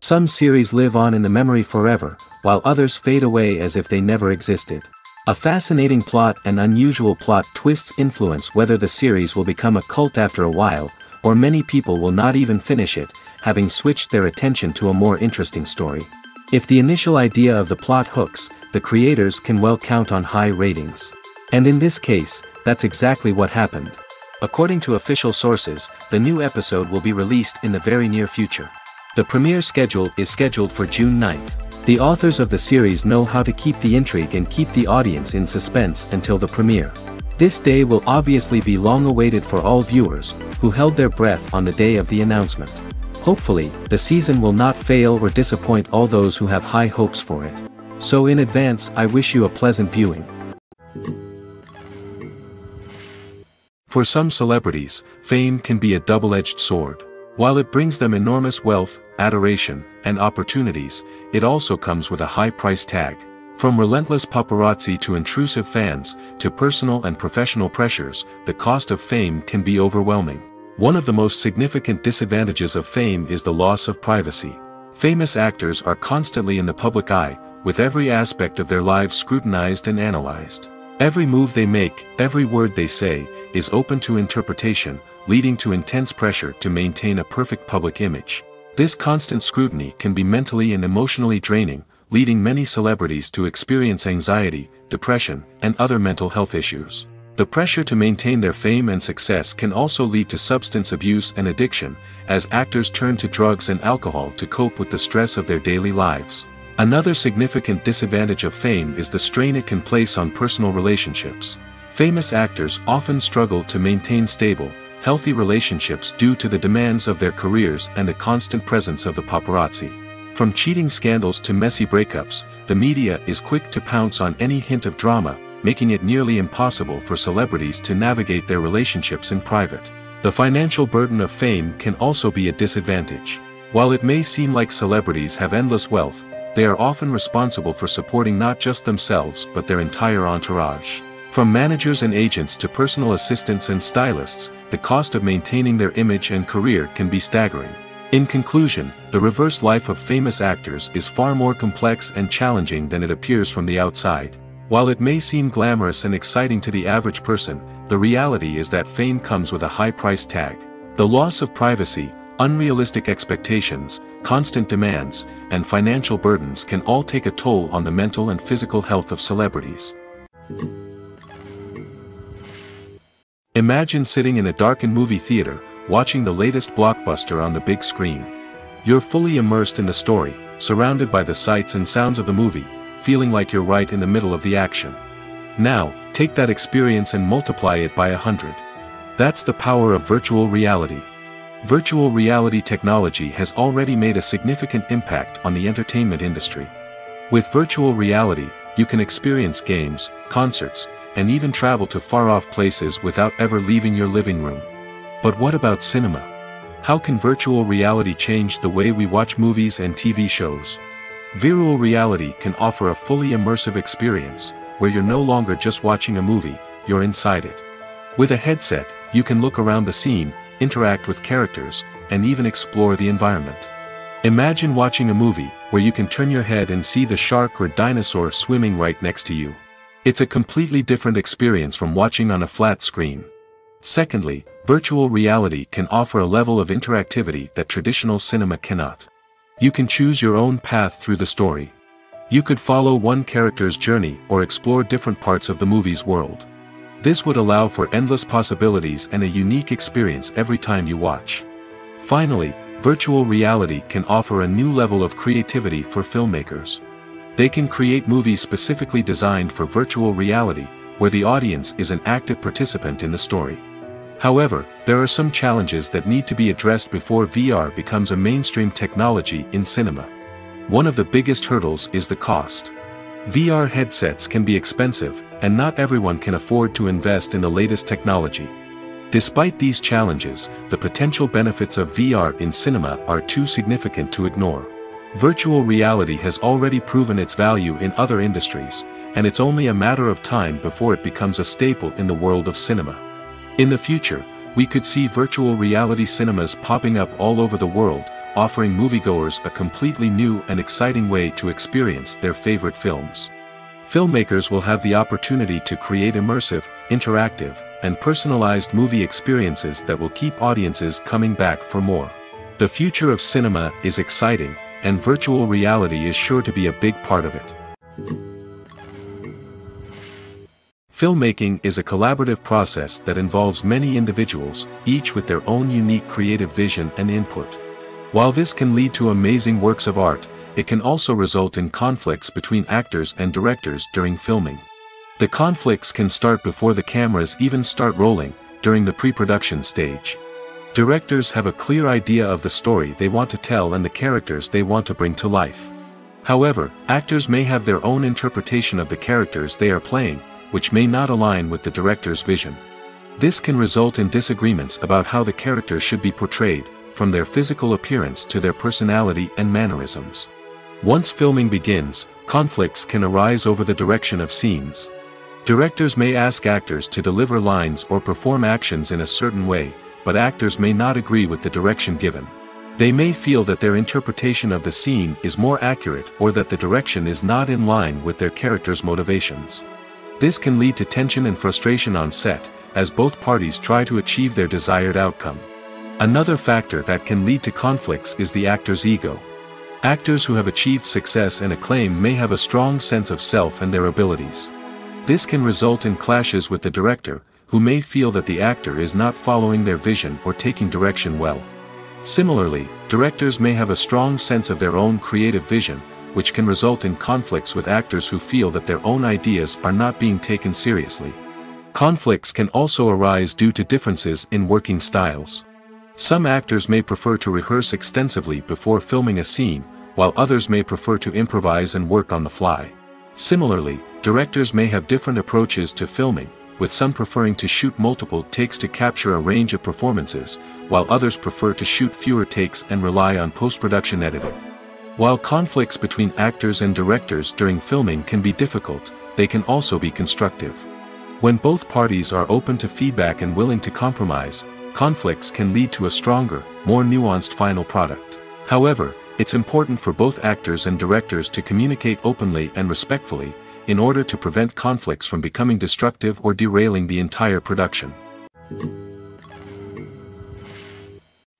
Some series live on in the memory forever, while others fade away as if they never existed. A fascinating plot and unusual plot twists influence whether the series will become a cult after a while, or many people will not even finish it, having switched their attention to a more interesting story. If the initial idea of the plot hooks, the creators can well count on high ratings. And in this case, that's exactly what happened. According to official sources, the new episode will be released in the very near future. The premiere schedule is scheduled for June 9th. The authors of the series know how to keep the intrigue and keep the audience in suspense until the premiere. This day will obviously be long awaited for all viewers, who held their breath on the day of the announcement. Hopefully, the season will not fail or disappoint all those who have high hopes for it. So in advance, I wish you a pleasant viewing. For some celebrities, fame can be a double-edged sword. While it brings them enormous wealth, adoration, and opportunities, it also comes with a high price tag. From relentless paparazzi to intrusive fans, to personal and professional pressures, the cost of fame can be overwhelming. One of the most significant disadvantages of fame is the loss of privacy. Famous actors are constantly in the public eye, with every aspect of their lives scrutinized and analyzed. Every move they make, every word they say, is open to interpretation, leading to intense pressure to maintain a perfect public image. This constant scrutiny can be mentally and emotionally draining, leading many celebrities to experience anxiety, depression, and other mental health issues. The pressure to maintain their fame and success can also lead to substance abuse and addiction, as actors turn to drugs and alcohol to cope with the stress of their daily lives. Another significant disadvantage of fame is the strain it can place on personal relationships. Famous actors often struggle to maintain stable, healthy relationships due to the demands of their careers and the constant presence of the paparazzi. From cheating scandals to messy breakups, the media is quick to pounce on any hint of drama, making it nearly impossible for celebrities to navigate their relationships in private. The financial burden of fame can also be a disadvantage. While it may seem like celebrities have endless wealth, they are often responsible for supporting not just themselves but their entire entourage. From managers and agents to personal assistants and stylists, the cost of maintaining their image and career can be staggering. In conclusion, the reverse life of famous actors is far more complex and challenging than it appears from the outside. While it may seem glamorous and exciting to the average person, the reality is that fame comes with a high price tag. The loss of privacy, unrealistic expectations, constant demands, and financial burdens can all take a toll on the mental and physical health of celebrities. Imagine sitting in a darkened movie theater, watching the latest blockbuster on the big screen. You're fully immersed in the story, surrounded by the sights and sounds of the movie, feeling like you're right in the middle of the action. Now, take that experience and multiply it by 100. That's the power of virtual reality. Virtual reality technology has already made a significant impact on the entertainment industry. With virtual reality, you can experience games, concerts, and even travel to far-off places without ever leaving your living room. But what about cinema? How can virtual reality change the way we watch movies and TV shows? Virtual reality can offer a fully immersive experience, where you're no longer just watching a movie, you're inside it. With a headset, you can look around the scene, interact with characters, and even explore the environment. Imagine watching a movie, where you can turn your head and see the shark or dinosaur swimming right next to you. It's a completely different experience from watching on a flat screen. Secondly, virtual reality can offer a level of interactivity that traditional cinema cannot. You can choose your own path through the story. You could follow one character's journey or explore different parts of the movie's world. This would allow for endless possibilities and a unique experience every time you watch. Finally, virtual reality can offer a new level of creativity for filmmakers. They can create movies specifically designed for virtual reality, where the audience is an active participant in the story. However, there are some challenges that need to be addressed before VR becomes a mainstream technology in cinema. One of the biggest hurdles is the cost. VR headsets can be expensive, and not everyone can afford to invest in the latest technology. Despite these challenges, the potential benefits of VR in cinema are too significant to ignore. Virtual reality has already proven its value in other industries, and it's only a matter of time before it becomes a staple in the world of cinema. In the future, we could see virtual reality cinemas popping up all over the world, offering moviegoers a completely new and exciting way to experience their favorite films. Filmmakers will have the opportunity to create immersive, interactive, and personalized movie experiences that will keep audiences coming back for more. The future of cinema is exciting, and virtual reality is sure to be a big part of it. Filmmaking is a collaborative process that involves many individuals, each with their own unique creative vision and input. While this can lead to amazing works of art, it can also result in conflicts between actors and directors during filming. The conflicts can start before the cameras even start rolling, during the pre-production stage. Directors have a clear idea of the story they want to tell and the characters they want to bring to life. However, actors may have their own interpretation of the characters they are playing, which may not align with the director's vision. This can result in disagreements about how the characters should be portrayed, from their physical appearance to their personality and mannerisms. Once filming begins, conflicts can arise over the direction of scenes. Directors may ask actors to deliver lines or perform actions in a certain way, but actors may not agree with the direction given. They may feel that their interpretation of the scene is more accurate or that the direction is not in line with their character's motivations. This can lead to tension and frustration on set, as both parties try to achieve their desired outcome. Another factor that can lead to conflicts is the actor's ego. Actors who have achieved success and acclaim may have a strong sense of self and their abilities. This can result in clashes with the director, who may feel that the actor is not following their vision or taking direction well. Similarly, directors may have a strong sense of their own creative vision, which can result in conflicts with actors who feel that their own ideas are not being taken seriously. Conflicts can also arise due to differences in working styles. Some actors may prefer to rehearse extensively before filming a scene, while others may prefer to improvise and work on the fly. Similarly, directors may have different approaches to filming, with some preferring to shoot multiple takes to capture a range of performances, while others prefer to shoot fewer takes and rely on post-production editing. While conflicts between actors and directors during filming can be difficult, they can also be constructive. When both parties are open to feedback and willing to compromise, conflicts can lead to a stronger, more nuanced final product. However, it's important for both actors and directors to communicate openly and respectfully, in order to prevent conflicts from becoming destructive or derailing the entire production.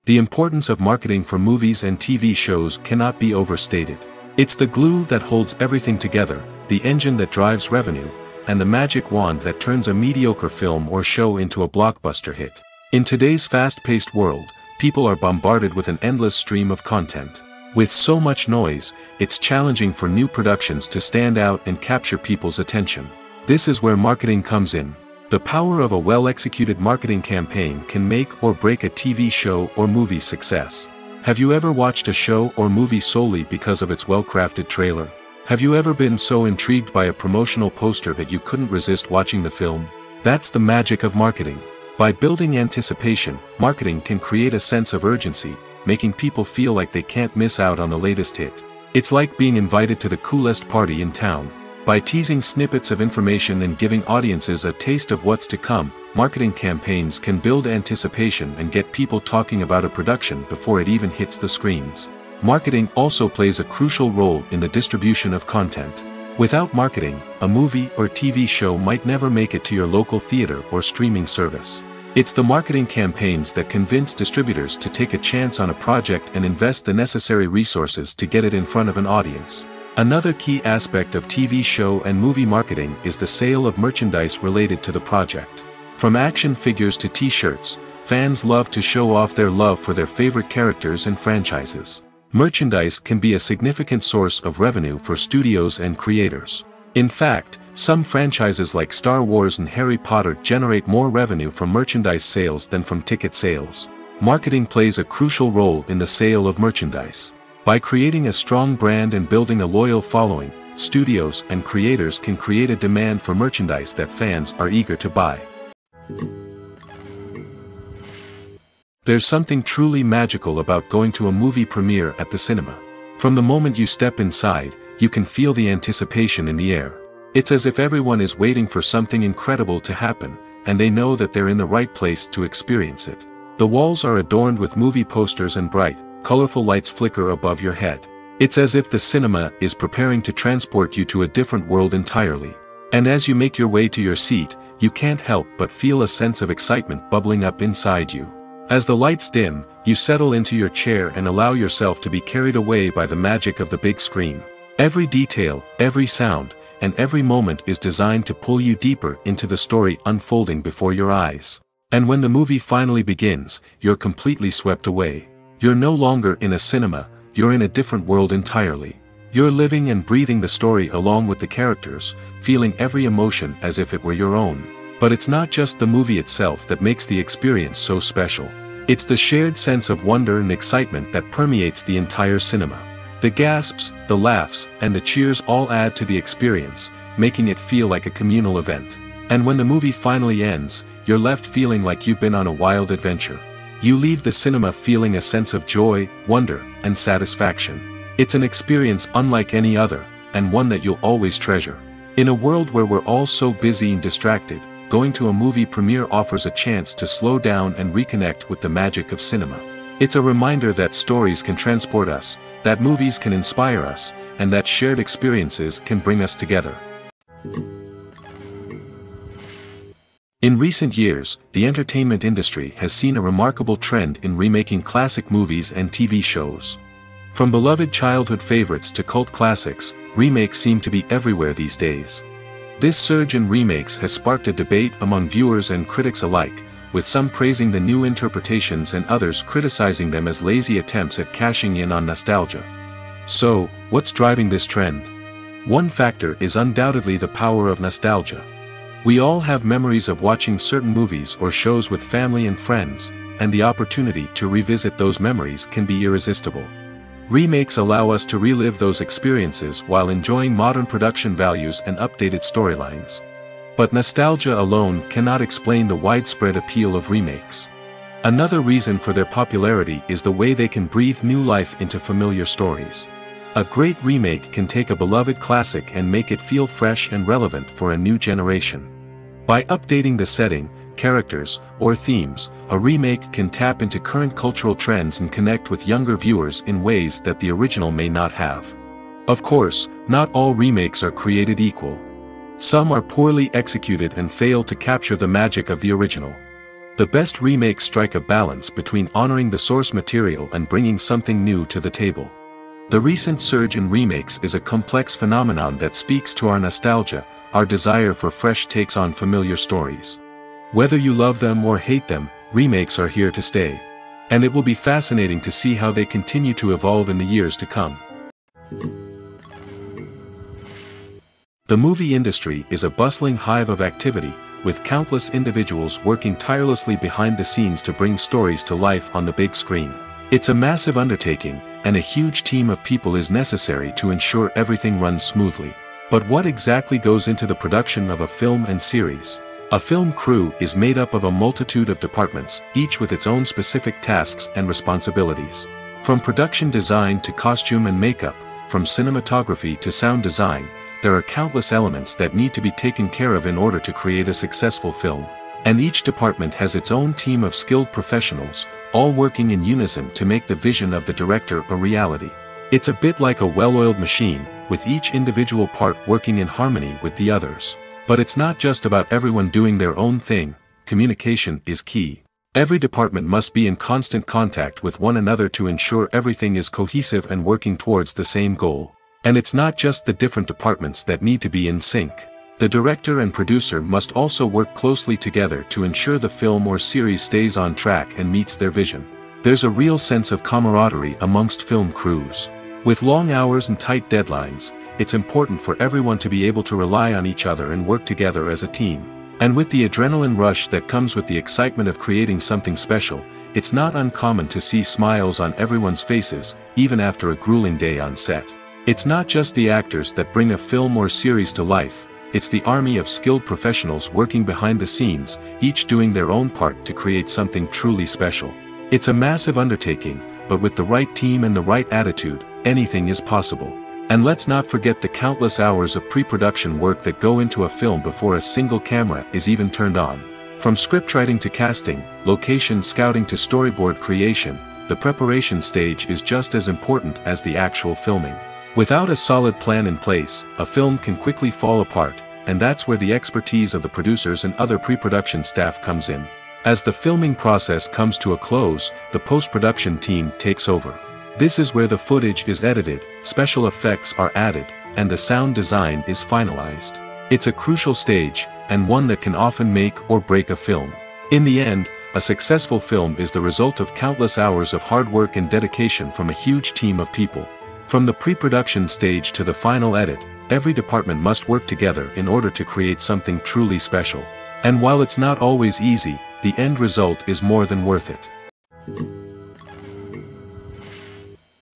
The importance of marketing for movies and TV shows cannot be overstated. It's the glue that holds everything together, the engine that drives revenue, and the magic wand that turns a mediocre film or show into a blockbuster hit. In today's fast-paced world, people are bombarded with an endless stream of content. With so much noise, it's challenging for new productions to stand out and capture people's attention. This is where marketing comes in. The power of a well-executed marketing campaign can make or break a TV show or movie's success. Have you ever watched a show or movie solely because of its well-crafted trailer? Have you ever been so intrigued by a promotional poster that you couldn't resist watching the film? That's the magic of marketing. By building anticipation, marketing can create a sense of urgency, making people feel like they can't miss out on the latest hit. It's like being invited to the coolest party in town. By teasing snippets of information and giving audiences a taste of what's to come, marketing campaigns can build anticipation and get people talking about a production before it even hits the screens. Marketing also plays a crucial role in the distribution of content. Without marketing, a movie or TV show might never make it to your local theater or streaming service. It's the marketing campaigns that convince distributors to take a chance on a project and invest the necessary resources to get it in front of an audience. Another key aspect of TV show and movie marketing is the sale of merchandise related to the project. From action figures to t-shirts, fans love to show off their love for their favorite characters and franchises. Merchandise can be a significant source of revenue for studios and creators. In fact, some franchises like Star Wars and Harry Potter generate more revenue from merchandise sales than from ticket sales. Marketing plays a crucial role in the sale of merchandise. By creating a strong brand and building a loyal following, studios and creators can create a demand for merchandise that fans are eager to buy. There's something truly magical about going to a movie premiere at the cinema. From the moment you step inside, you can feel the anticipation in the air. It's as if everyone is waiting for something incredible to happen, and they know that they're in the right place to experience it. The walls are adorned with movie posters and bright, colorful lights flicker above your head. It's as if the cinema is preparing to transport you to a different world entirely. And as you make your way to your seat, you can't help but feel a sense of excitement bubbling up inside you. As the lights dim, you settle into your chair and allow yourself to be carried away by the magic of the big screen. Every detail, every sound, and every moment is designed to pull you deeper into the story unfolding before your eyes. And when the movie finally begins, you're completely swept away. You're no longer in a cinema, you're in a different world entirely. You're living and breathing the story along with the characters, feeling every emotion as if it were your own. But it's not just the movie itself that makes the experience so special. It's the shared sense of wonder and excitement that permeates the entire cinema. The gasps, the laughs, and the cheers all add to the experience, making it feel like a communal event. And when the movie finally ends, you're left feeling like you've been on a wild adventure. You leave the cinema feeling a sense of joy, wonder, and satisfaction. It's an experience unlike any other, and one that you'll always treasure. In a world where we're all so busy and distracted, going to a movie premiere offers a chance to slow down and reconnect with the magic of cinema. It's a reminder that stories can transport us, that movies can inspire us, and that shared experiences can bring us together. In recent years, the entertainment industry has seen a remarkable trend in remaking classic movies and TV shows. From beloved childhood favorites to cult classics, remakes seem to be everywhere these days. This surge in remakes has sparked a debate among viewers and critics alike, with some praising the new interpretations and others criticizing them as lazy attempts at cashing in on nostalgia. So, what's driving this trend? One factor is undoubtedly the power of nostalgia. We all have memories of watching certain movies or shows with family and friends, and the opportunity to revisit those memories can be irresistible. Remakes allow us to relive those experiences while enjoying modern production values and updated storylines. But nostalgia alone cannot explain the widespread appeal of remakes. Another reason for their popularity is the way they can breathe new life into familiar stories. A great remake can take a beloved classic and make it feel fresh and relevant for a new generation. By updating the setting, characters, or themes, a remake can tap into current cultural trends and connect with younger viewers in ways that the original may not have. Of course, not all remakes are created equal. Some are poorly executed and fail to capture the magic of the original. The best remakes strike a balance between honoring the source material and bringing something new to the table. The recent surge in remakes is a complex phenomenon that speaks to our nostalgia, our desire for fresh takes on familiar stories. Whether you love them or hate them, remakes are here to stay. And it will be fascinating to see how they continue to evolve in the years to come. The movie industry is a bustling hive of activity, with countless individuals working tirelessly behind the scenes to bring stories to life on the big screen. It's a massive undertaking, and a huge team of people is necessary to ensure everything runs smoothly. But what exactly goes into the production of a film and series? A film crew is made up of a multitude of departments, each with its own specific tasks and responsibilities. From production design to costume and makeup, from cinematography to sound design, there are countless elements that need to be taken care of in order to create a successful film. And each department has its own team of skilled professionals, all working in unison to make the vision of the director a reality. It's a bit like a well-oiled machine, with each individual part working in harmony with the others. But it's not just about everyone doing their own thing, communication is key. Every department must be in constant contact with one another to ensure everything is cohesive and working towards the same goal. And it's not just the different departments that need to be in sync. The director and producer must also work closely together to ensure the film or series stays on track and meets their vision. There's a real sense of camaraderie amongst film crews. With long hours and tight deadlines, it's important for everyone to be able to rely on each other and work together as a team. And with the adrenaline rush that comes with the excitement of creating something special, it's not uncommon to see smiles on everyone's faces, even after a grueling day on set. It's not just the actors that bring a film or series to life, it's the army of skilled professionals working behind the scenes, each doing their own part to create something truly special. It's a massive undertaking, but with the right team and the right attitude, anything is possible. And let's not forget the countless hours of pre-production work that go into a film before a single camera is even turned on. From scriptwriting to casting, location scouting to storyboard creation, the preparation stage is just as important as the actual filming. Without a solid plan in place, a film can quickly fall apart, and that's where the expertise of the producers and other pre-production staff comes in. As the filming process comes to a close, the post-production team takes over. This is where the footage is edited, special effects are added, and the sound design is finalized. It's a crucial stage, and one that can often make or break a film. In the end, a successful film is the result of countless hours of hard work and dedication from a huge team of people. From the pre-production stage to the final edit, every department must work together in order to create something truly special. And while it's not always easy, the end result is more than worth it.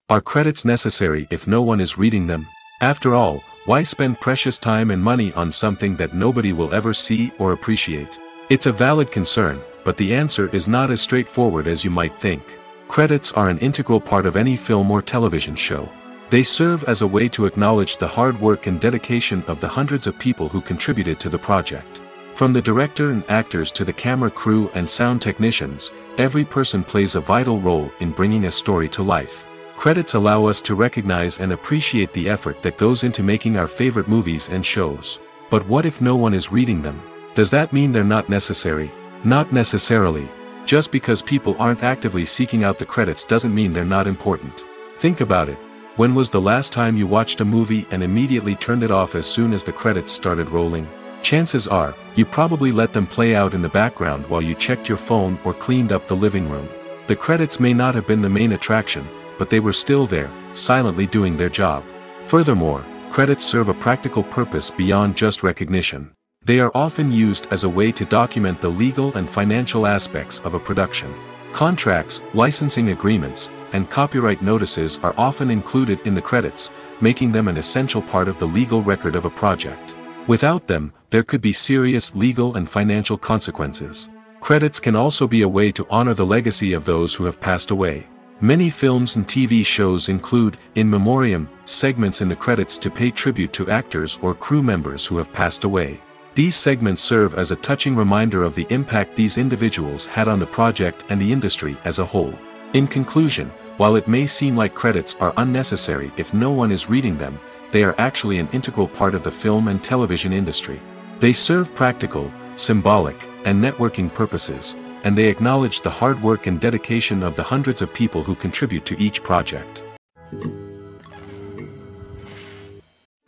Are credits necessary if no one is reading them? After all, why spend precious time and money on something that nobody will ever see or appreciate? It's a valid concern, but the answer is not as straightforward as you might think. Credits are an integral part of any film or television show. They serve as a way to acknowledge the hard work and dedication of the hundreds of people who contributed to the project. From the director and actors to the camera crew and sound technicians, every person plays a vital role in bringing a story to life. Credits allow us to recognize and appreciate the effort that goes into making our favorite movies and shows. But what if no one is reading them? Does that mean they're not necessary? Not necessarily. Just because people aren't actively seeking out the credits doesn't mean they're not important. Think about it. When was the last time you watched a movie and immediately turned it off as soon as the credits started rolling? Chances are, you probably let them play out in the background while you checked your phone or cleaned up the living room. The credits may not have been the main attraction, but they were still there, silently doing their job. Furthermore, credits serve a practical purpose beyond just recognition. They are often used as a way to document the legal and financial aspects of a production. Contracts, licensing agreements, and copyright notices are often included in the credits, making them an essential part of the legal record of a project. Without them, there could be serious legal and financial consequences. Credits can also be a way to honor the legacy of those who have passed away. Many films and TV shows include, in memoriam, segments in the credits to pay tribute to actors or crew members who have passed away. These segments serve as a touching reminder of the impact these individuals had on the project and the industry as a whole. In conclusion, while it may seem like credits are unnecessary if no one is reading them, they are actually an integral part of the film and television industry. They serve practical, symbolic, and networking purposes, and they acknowledge the hard work and dedication of the hundreds of people who contribute to each project.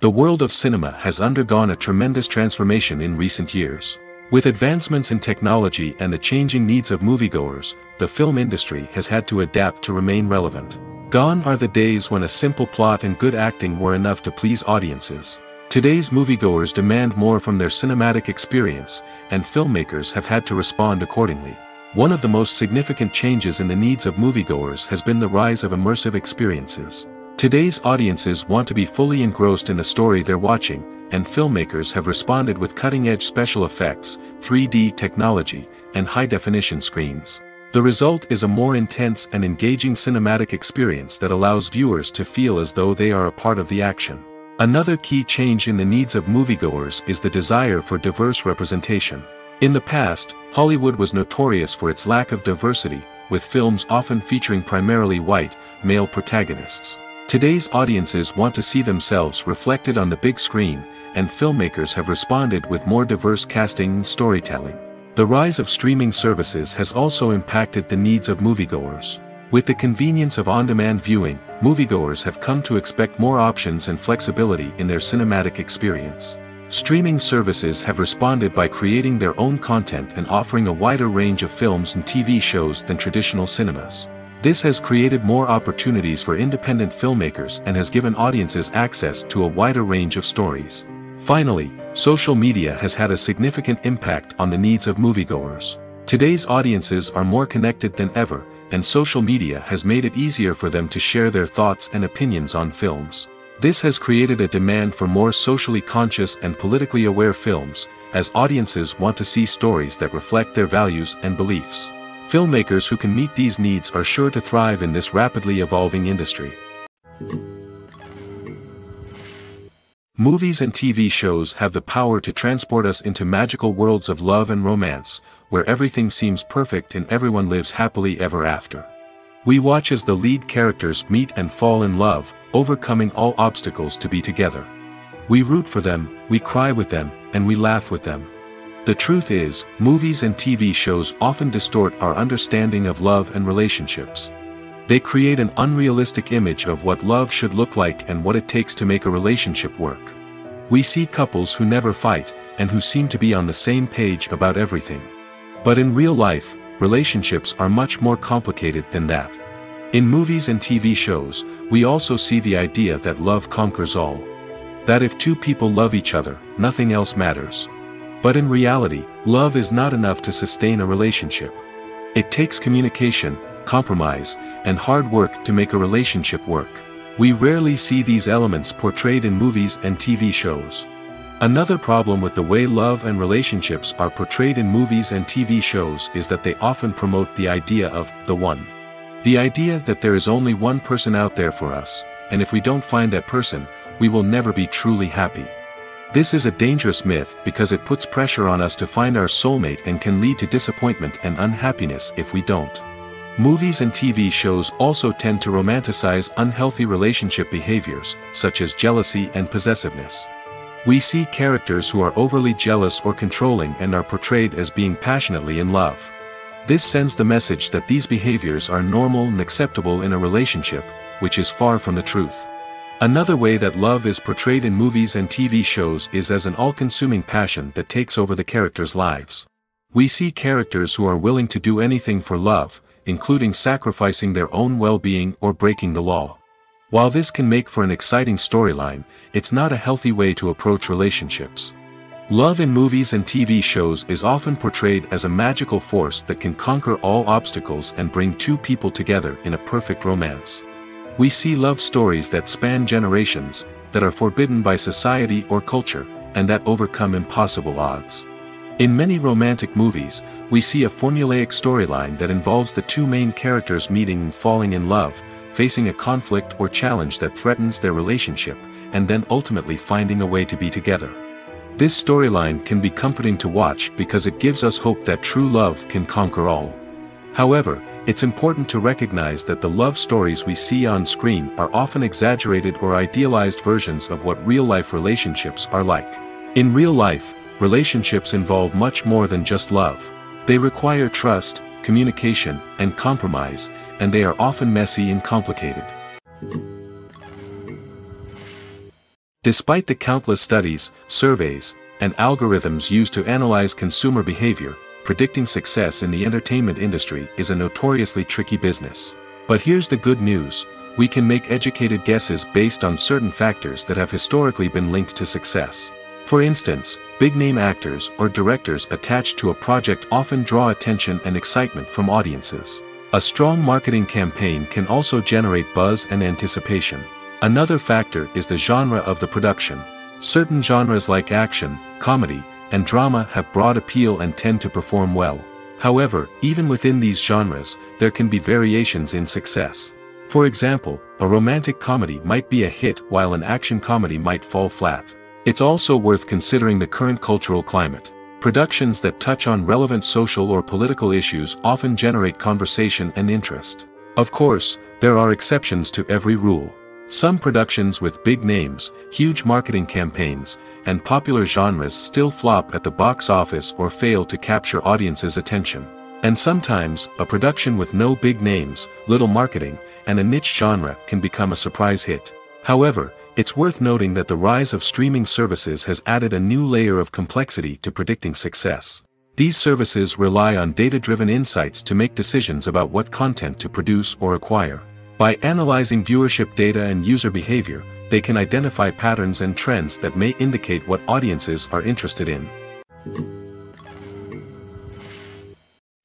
The world of cinema has undergone a tremendous transformation in recent years. With advancements in technology and the changing needs of moviegoers, the film industry has had to adapt to remain relevant. Gone are the days when a simple plot and good acting were enough to please audiences. Today's moviegoers demand more from their cinematic experience, and filmmakers have had to respond accordingly. One of the most significant changes in the needs of moviegoers has been the rise of immersive experiences. Today's audiences want to be fully engrossed in the story they're watching, and filmmakers have responded with cutting-edge special effects, 3D technology, and high-definition screens. The result is a more intense and engaging cinematic experience that allows viewers to feel as though they are a part of the action. Another key change in the needs of moviegoers is the desire for diverse representation. In the past, Hollywood was notorious for its lack of diversity, with films often featuring primarily white, male protagonists. Today's audiences want to see themselves reflected on the big screen, and filmmakers have responded with more diverse casting and storytelling. The rise of streaming services has also impacted the needs of moviegoers. With the convenience of on-demand viewing, moviegoers have come to expect more options and flexibility in their cinematic experience. Streaming services have responded by creating their own content and offering a wider range of films and TV shows than traditional cinemas. This has created more opportunities for independent filmmakers and has given audiences access to a wider range of stories. Finally, social media has had a significant impact on the needs of moviegoers. Today's audiences are more connected than ever, and social media has made it easier for them to share their thoughts and opinions on films. This has created a demand for more socially conscious and politically aware films, as audiences want to see stories that reflect their values and beliefs. Filmmakers who can meet these needs are sure to thrive in this rapidly evolving industry. Movies and TV shows have the power to transport us into magical worlds of love and romance, where everything seems perfect and everyone lives happily ever after. We watch as the lead characters meet and fall in love, overcoming all obstacles to be together. We root for them, we cry with them, and we laugh with them. The truth is, movies and TV shows often distort our understanding of love and relationships. They create an unrealistic image of what love should look like and what it takes to make a relationship work. We see couples who never fight, and who seem to be on the same page about everything. But in real life, relationships are much more complicated than that. In movies and TV shows, we also see the idea that love conquers all. That if two people love each other, nothing else matters. But in reality, love is not enough to sustain a relationship. It takes communication, compromise, and hard work to make a relationship work. We rarely see these elements portrayed in movies and TV shows. Another problem with the way love and relationships are portrayed in movies and TV shows is that they often promote the idea of the one. The idea that there is only one person out there for us, and if we don't find that person, we will never be truly happy. This is a dangerous myth because it puts pressure on us to find our soulmate and can lead to disappointment and unhappiness if we don't. Movies and TV shows also tend to romanticize unhealthy relationship behaviors, such as jealousy and possessiveness. We see characters who are overly jealous or controlling and are portrayed as being passionately in love. This sends the message that these behaviors are normal and acceptable in a relationship, which is far from the truth. Another way that love is portrayed in movies and TV shows is as an all-consuming passion that takes over the characters' lives. We see characters who are willing to do anything for love, including sacrificing their own well-being or breaking the law. While this can make for an exciting storyline, it's not a healthy way to approach relationships. Love in movies and TV shows is often portrayed as a magical force that can conquer all obstacles and bring two people together in a perfect romance. We see love stories that span generations, that are forbidden by society or culture, and that overcome impossible odds. In many romantic movies, we see a formulaic storyline that involves the two main characters meeting and falling in love, facing a conflict or challenge that threatens their relationship, and then ultimately finding a way to be together. This storyline can be comforting to watch because it gives us hope that true love can conquer all. However, it's important to recognize that the love stories we see on screen are often exaggerated or idealized versions of what real-life relationships are like. In real life, relationships involve much more than just love. They require trust, communication, and compromise, and they are often messy and complicated. Despite the countless studies, surveys, and algorithms used to analyze consumer behavior, predicting success in the entertainment industry is a notoriously tricky business. But here's the good news: we can make educated guesses based on certain factors that have historically been linked to success. For instance, big-name actors or directors attached to a project often draw attention and excitement from audiences. A strong marketing campaign can also generate buzz and anticipation. Another factor is the genre of the production. Certain genres like action, comedy, and drama have broad appeal and tend to perform well. However, even within these genres, there can be variations in success. For example, a romantic comedy might be a hit while an action comedy might fall flat. It's also worth considering the current cultural climate. Productions that touch on relevant social or political issues often generate conversation and interest. Of course, there are exceptions to every rule. Some productions with big names, huge marketing campaigns, and popular genres still flop at the box office or fail to capture audiences' attention. And sometimes, a production with no big names, little marketing, and a niche genre can become a surprise hit. However, it's worth noting that the rise of streaming services has added a new layer of complexity to predicting success. These services rely on data-driven insights to make decisions about what content to produce or acquire. By analyzing viewership data and user behavior, they can identify patterns and trends that may indicate what audiences are interested in.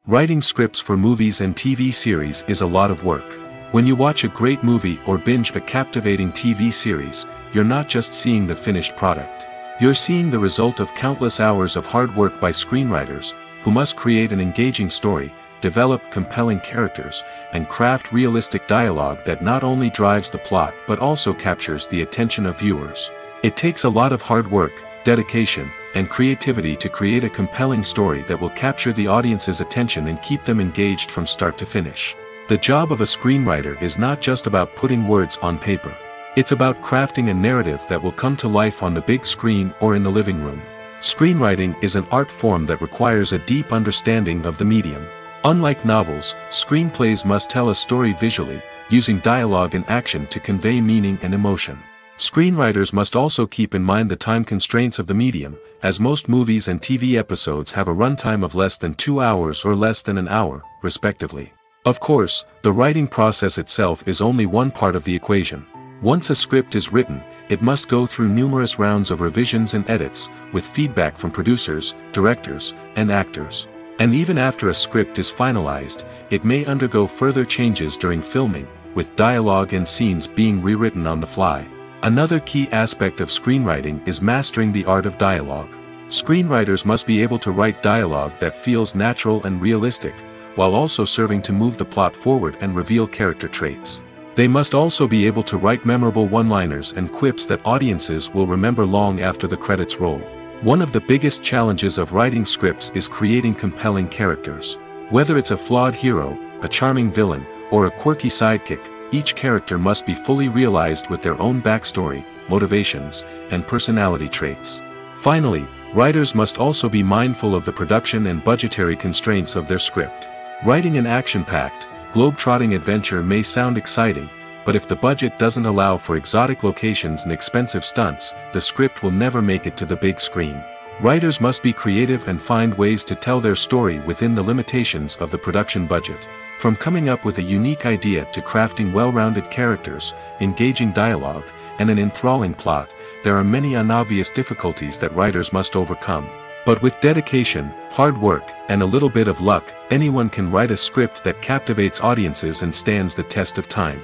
Writing scripts for movies and TV series is a lot of work. When you watch a great movie or binge a captivating TV series, you're not just seeing the finished product. You're seeing the result of countless hours of hard work by screenwriters, who must create an engaging story, develop compelling characters, and craft realistic dialogue that not only drives the plot but also captures the attention of viewers. It takes a lot of hard work, dedication, and creativity to create a compelling story that will capture the audience's attention and keep them engaged from start to finish. The job of a screenwriter is not just about putting words on paper. It's about crafting a narrative that will come to life on the big screen or in the living room. Screenwriting is an art form that requires a deep understanding of the medium. Unlike novels, screenplays must tell a story visually, using dialogue and action to convey meaning and emotion. Screenwriters must also keep in mind the time constraints of the medium, as most movies and TV episodes have a runtime of less than 2 hours or less than an hour, respectively. Of course, the writing process itself is only one part of the equation. Once a script is written, it must go through numerous rounds of revisions and edits, with feedback from producers, directors, and actors. And even after a script is finalized, it may undergo further changes during filming, with dialogue and scenes being rewritten on the fly. Another key aspect of screenwriting is mastering the art of dialogue. Screenwriters must be able to write dialogue that feels natural and realistic, while also serving to move the plot forward and reveal character traits. They must also be able to write memorable one-liners and quips that audiences will remember long after the credits roll. One of the biggest challenges of writing scripts is creating compelling characters. Whether it's a flawed hero, a charming villain, or a quirky sidekick, each character must be fully realized with their own backstory, motivations, and personality traits. Finally, writers must also be mindful of the production and budgetary constraints of their script. Writing an action-packed, globe-trotting adventure may sound exciting, but if the budget doesn't allow for exotic locations and expensive stunts, the script will never make it to the big screen. Writers must be creative and find ways to tell their story within the limitations of the production budget. From coming up with a unique idea to crafting well-rounded characters, engaging dialogue, and an enthralling plot, there are many unobvious difficulties that writers must overcome. But with dedication, hard work, and a little bit of luck, anyone can write a script that captivates audiences and stands the test of time.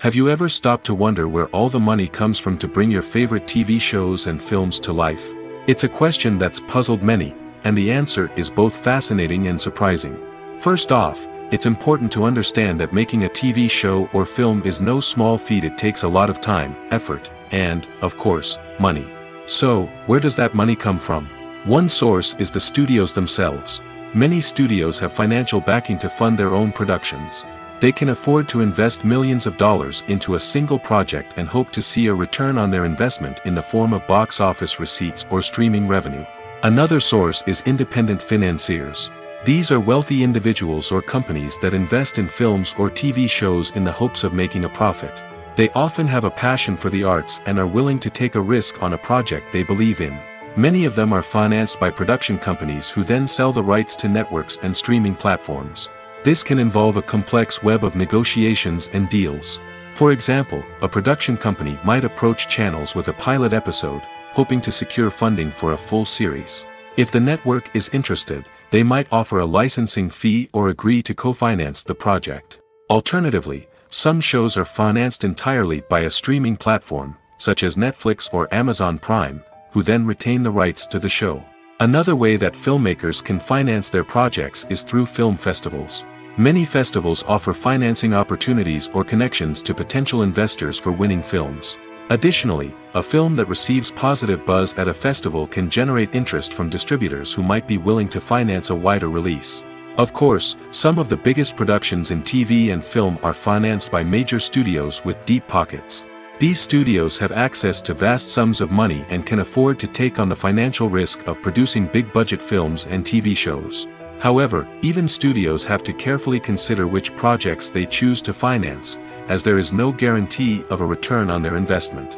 Have you ever stopped to wonder where all the money comes from to bring your favorite TV shows and films to life? It's a question that's puzzled many, and the answer is both fascinating and surprising. First off, it's important to understand that making a TV show or film is no small feat. It takes a lot of time, effort, and, of course, money. So, where does that money come from? One source is the studios themselves. Many studios have financial backing to fund their own productions. They can afford to invest millions of dollars into a single project and hope to see a return on their investment in the form of box office receipts or streaming revenue. Another source is independent financiers. These are wealthy individuals or companies that invest in films or TV shows in the hopes of making a profit. They often have a passion for the arts and are willing to take a risk on a project they believe in. Many of them are financed by production companies who then sell the rights to networks and streaming platforms. This can involve a complex web of negotiations and deals. For example, a production company might approach channels with a pilot episode, hoping to secure funding for a full series. If the network is interested, they might offer a licensing fee or agree to co-finance the project. Alternatively, some shows are financed entirely by a streaming platform, such as Netflix or Amazon Prime, who then retain the rights to the show. Another way that filmmakers can finance their projects is through film festivals. Many festivals offer financing opportunities or connections to potential investors for winning films. Additionally, a film that receives positive buzz at a festival can generate interest from distributors who might be willing to finance a wider release. Of course, some of the biggest productions in TV and film are financed by major studios with deep pockets. These studios have access to vast sums of money and can afford to take on the financial risk of producing big-budget films and TV shows. However, even studios have to carefully consider which projects they choose to finance, as there is no guarantee of a return on their investment.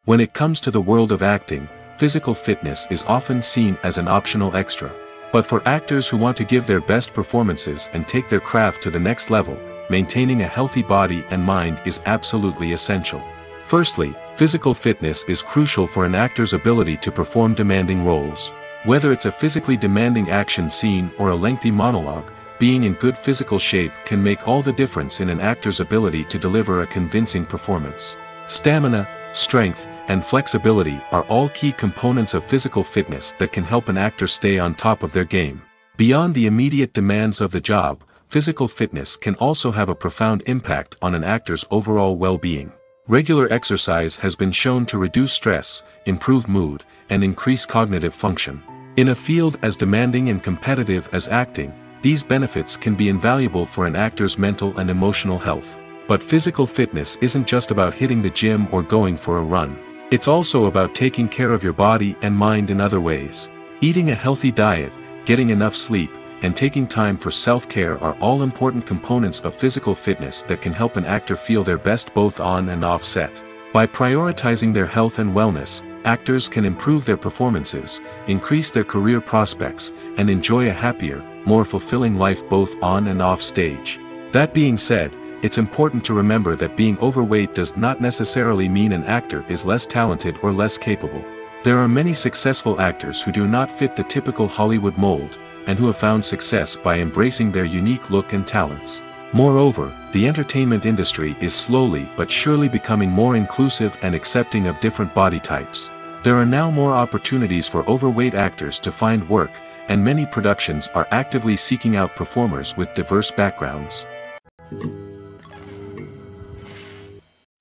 When it comes to the world of acting, physical fitness is often seen as an optional extra. But for actors who want to give their best performances and take their craft to the next level, maintaining a healthy body and mind is absolutely essential. Firstly, physical fitness is crucial for an actor's ability to perform demanding roles. Whether it's a physically demanding action scene or a lengthy monologue, being in good physical shape can make all the difference in an actor's ability to deliver a convincing performance. Stamina, strength, and flexibility are all key components of physical fitness that can help an actor stay on top of their game. Beyond the immediate demands of the job, physical fitness can also have a profound impact on an actor's overall well-being. Regular exercise has been shown to reduce stress, improve mood, and increase cognitive function. In a field as demanding and competitive as acting, these benefits can be invaluable for an actor's mental and emotional health. But physical fitness isn't just about hitting the gym or going for a run. It's also about taking care of your body and mind in other ways. Eating a healthy diet, getting enough sleep, and taking time for self-care are all important components of physical fitness that can help an actor feel their best both on and off set. By prioritizing their health and wellness, actors can improve their performances, increase their career prospects, and enjoy a happier, more fulfilling life both on and off stage. That being said, it's important to remember that being overweight does not necessarily mean an actor is less talented or less capable. There are many successful actors who do not fit the typical Hollywood mold, and who have found success by embracing their unique look and talents. Moreover, the entertainment industry is slowly but surely becoming more inclusive and accepting of different body types. There are now more opportunities for overweight actors to find work, and many productions are actively seeking out performers with diverse backgrounds.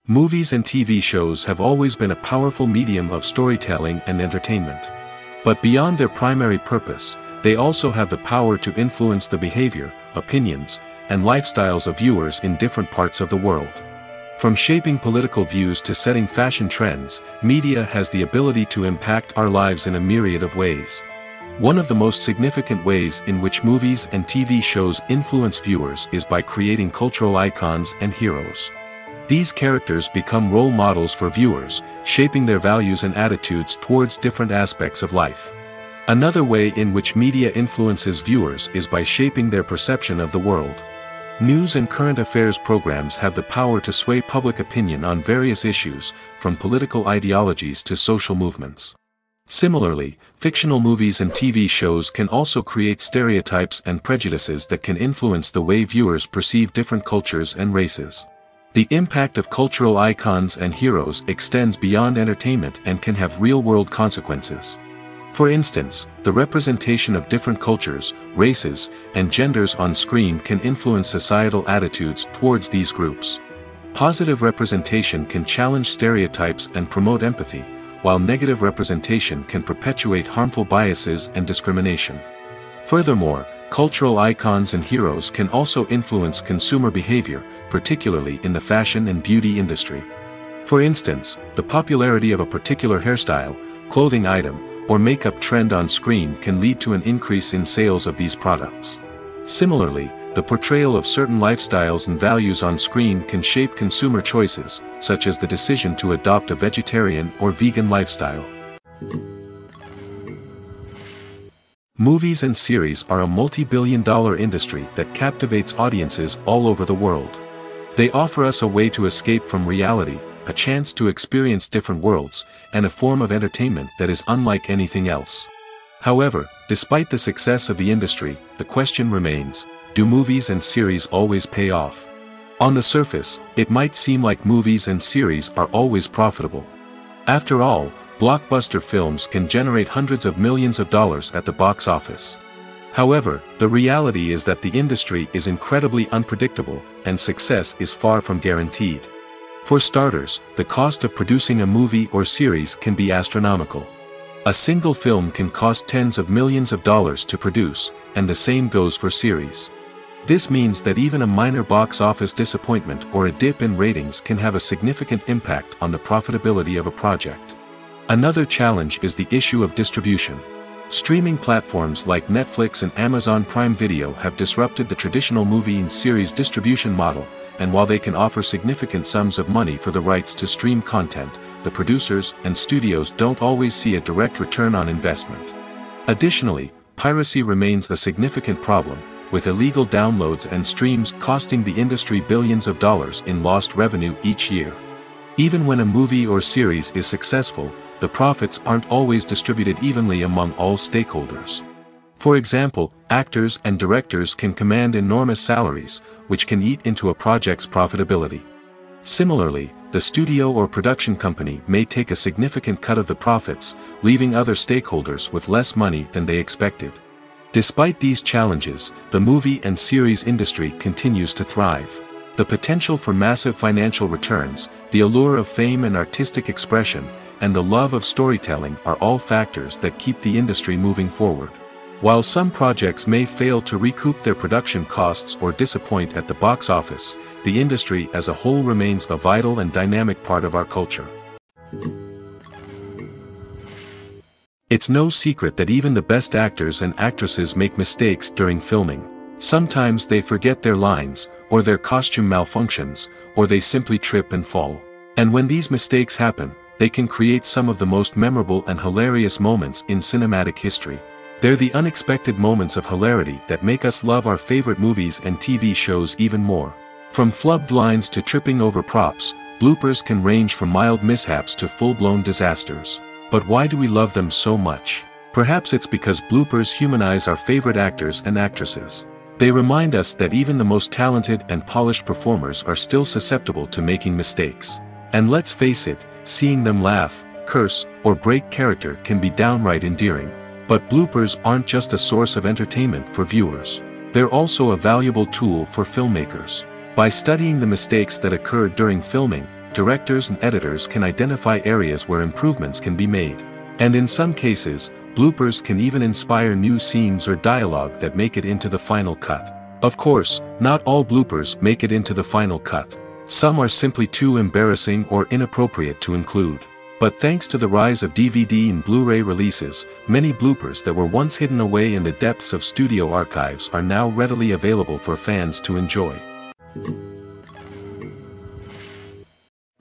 Movies and TV shows have always been a powerful medium of storytelling and entertainment. But beyond their primary purpose, they also have the power to influence the behavior, opinions, and lifestyles of viewers in different parts of the world. From shaping political views to setting fashion trends, media has the ability to impact our lives in a myriad of ways. One of the most significant ways in which movies and TV shows influence viewers is by creating cultural icons and heroes. These characters become role models for viewers, shaping their values and attitudes towards different aspects of life. Another way in which media influences viewers is by shaping their perception of the world. News and current affairs programs have the power to sway public opinion on various issues, from political ideologies to social movements. Similarly, fictional movies and TV shows can also create stereotypes and prejudices that can influence the way viewers perceive different cultures and races. The impact of cultural icons and heroes extends beyond entertainment and can have real-world consequences. For instance, the representation of different cultures, races, and genders on screen can influence societal attitudes towards these groups. Positive representation can challenge stereotypes and promote empathy, while negative representation can perpetuate harmful biases and discrimination. Furthermore, cultural icons and heroes can also influence consumer behavior, particularly in the fashion and beauty industry. For instance, the popularity of a particular hairstyle, clothing item, or makeup trend on screen can lead to an increase in sales of these products. Similarly, the portrayal of certain lifestyles and values on screen can shape consumer choices, such as the decision to adopt a vegetarian or vegan lifestyle. Movies and series are a multi-billion-dollar industry that captivates audiences all over the world. They offer us a way to escape from reality, a chance to experience different worlds, and a form of entertainment that is unlike anything else. However, despite the success of the industry, the question remains, do movies and series always pay off? On the surface, it might seem like movies and series are always profitable. After all, blockbuster films can generate hundreds of millions of dollars at the box office. However, the reality is that the industry is incredibly unpredictable, and success is far from guaranteed. For starters, the cost of producing a movie or series can be astronomical. A single film can cost tens of millions of dollars to produce, and the same goes for series. This means that even a minor box office disappointment or a dip in ratings can have a significant impact on the profitability of a project. Another challenge is the issue of distribution. Streaming platforms like Netflix and Amazon Prime Video have disrupted the traditional movie and series distribution model, and while they can offer significant sums of money for the rights to stream content, the producers and studios don't always see a direct return on investment. Additionally, piracy remains a significant problem, with illegal downloads and streams costing the industry billions of dollars in lost revenue each year. Even when a movie or series is successful, the profits aren't always distributed evenly among all stakeholders. For example, actors and directors can command enormous salaries, which can eat into a project's profitability. Similarly, the studio or production company may take a significant cut of the profits, leaving other stakeholders with less money than they expected. Despite these challenges, the movie and series industry continues to thrive. The potential for massive financial returns, the allure of fame and artistic expression, and the love of storytelling are all factors that keep the industry moving forward. While some projects may fail to recoup their production costs or disappoint at the box office, the industry as a whole remains a vital and dynamic part of our culture. It's no secret that even the best actors and actresses make mistakes during filming. Sometimes they forget their lines, or their costume malfunctions, or they simply trip and fall. And when these mistakes happen, they can create some of the most memorable and hilarious moments in cinematic history. They're the unexpected moments of hilarity that make us love our favorite movies and TV shows even more. From flubbed lines to tripping over props, bloopers can range from mild mishaps to full-blown disasters. But why do we love them so much? Perhaps it's because bloopers humanize our favorite actors and actresses. They remind us that even the most talented and polished performers are still susceptible to making mistakes. And let's face it, seeing them laugh, curse, or break character can be downright endearing. But bloopers aren't just a source of entertainment for viewers. They're also a valuable tool for filmmakers. By studying the mistakes that occurred during filming, directors and editors can identify areas where improvements can be made. And in some cases, bloopers can even inspire new scenes or dialogue that make it into the final cut. Of course, not all bloopers make it into the final cut. Some are simply too embarrassing or inappropriate to include. But thanks to the rise of DVD and Blu-ray releases, many bloopers that were once hidden away in the depths of studio archives are now readily available for fans to enjoy.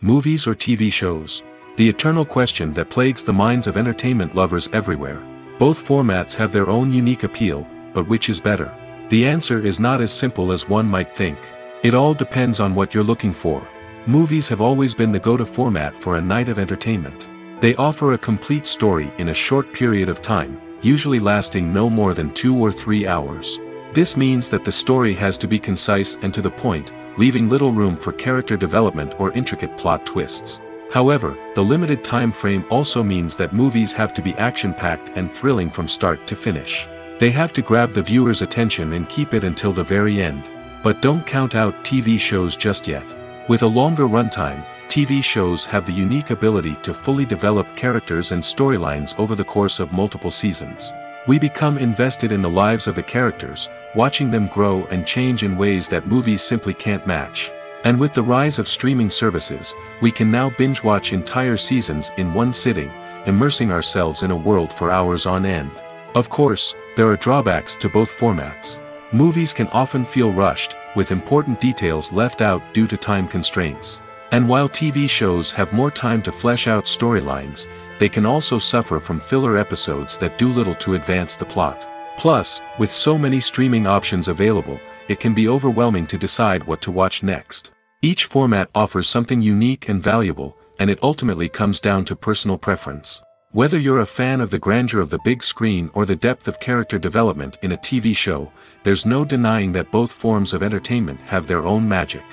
Movies or TV shows? The eternal question that plagues the minds of entertainment lovers everywhere. Both formats have their own unique appeal, but which is better? The answer is not as simple as one might think. It all depends on what you're looking for. Movies have always been the go-to format for a night of entertainment. They offer a complete story in a short period of time, usually lasting no more than 2 or 3 hours. This means that the story has to be concise and to the point, leaving little room for character development or intricate plot twists. However, the limited time frame also means that movies have to be action-packed and thrilling from start to finish. They have to grab the viewer's attention and keep it until the very end. But don't count out TV shows just yet. With a longer runtime, TV shows have the unique ability to fully develop characters and storylines over the course of multiple seasons. We become invested in the lives of the characters, watching them grow and change in ways that movies simply can't match. And with the rise of streaming services, we can now binge-watch entire seasons in one sitting, immersing ourselves in a world for hours on end. Of course, there are drawbacks to both formats. Movies can often feel rushed, with important details left out due to time constraints. And while TV shows have more time to flesh out storylines, they can also suffer from filler episodes that do little to advance the plot. Plus, with so many streaming options available, it can be overwhelming to decide what to watch next. Each format offers something unique and valuable, and it ultimately comes down to personal preference. Whether you're a fan of the grandeur of the big screen or the depth of character development in a TV show, there's no denying that both forms of entertainment have their own magic.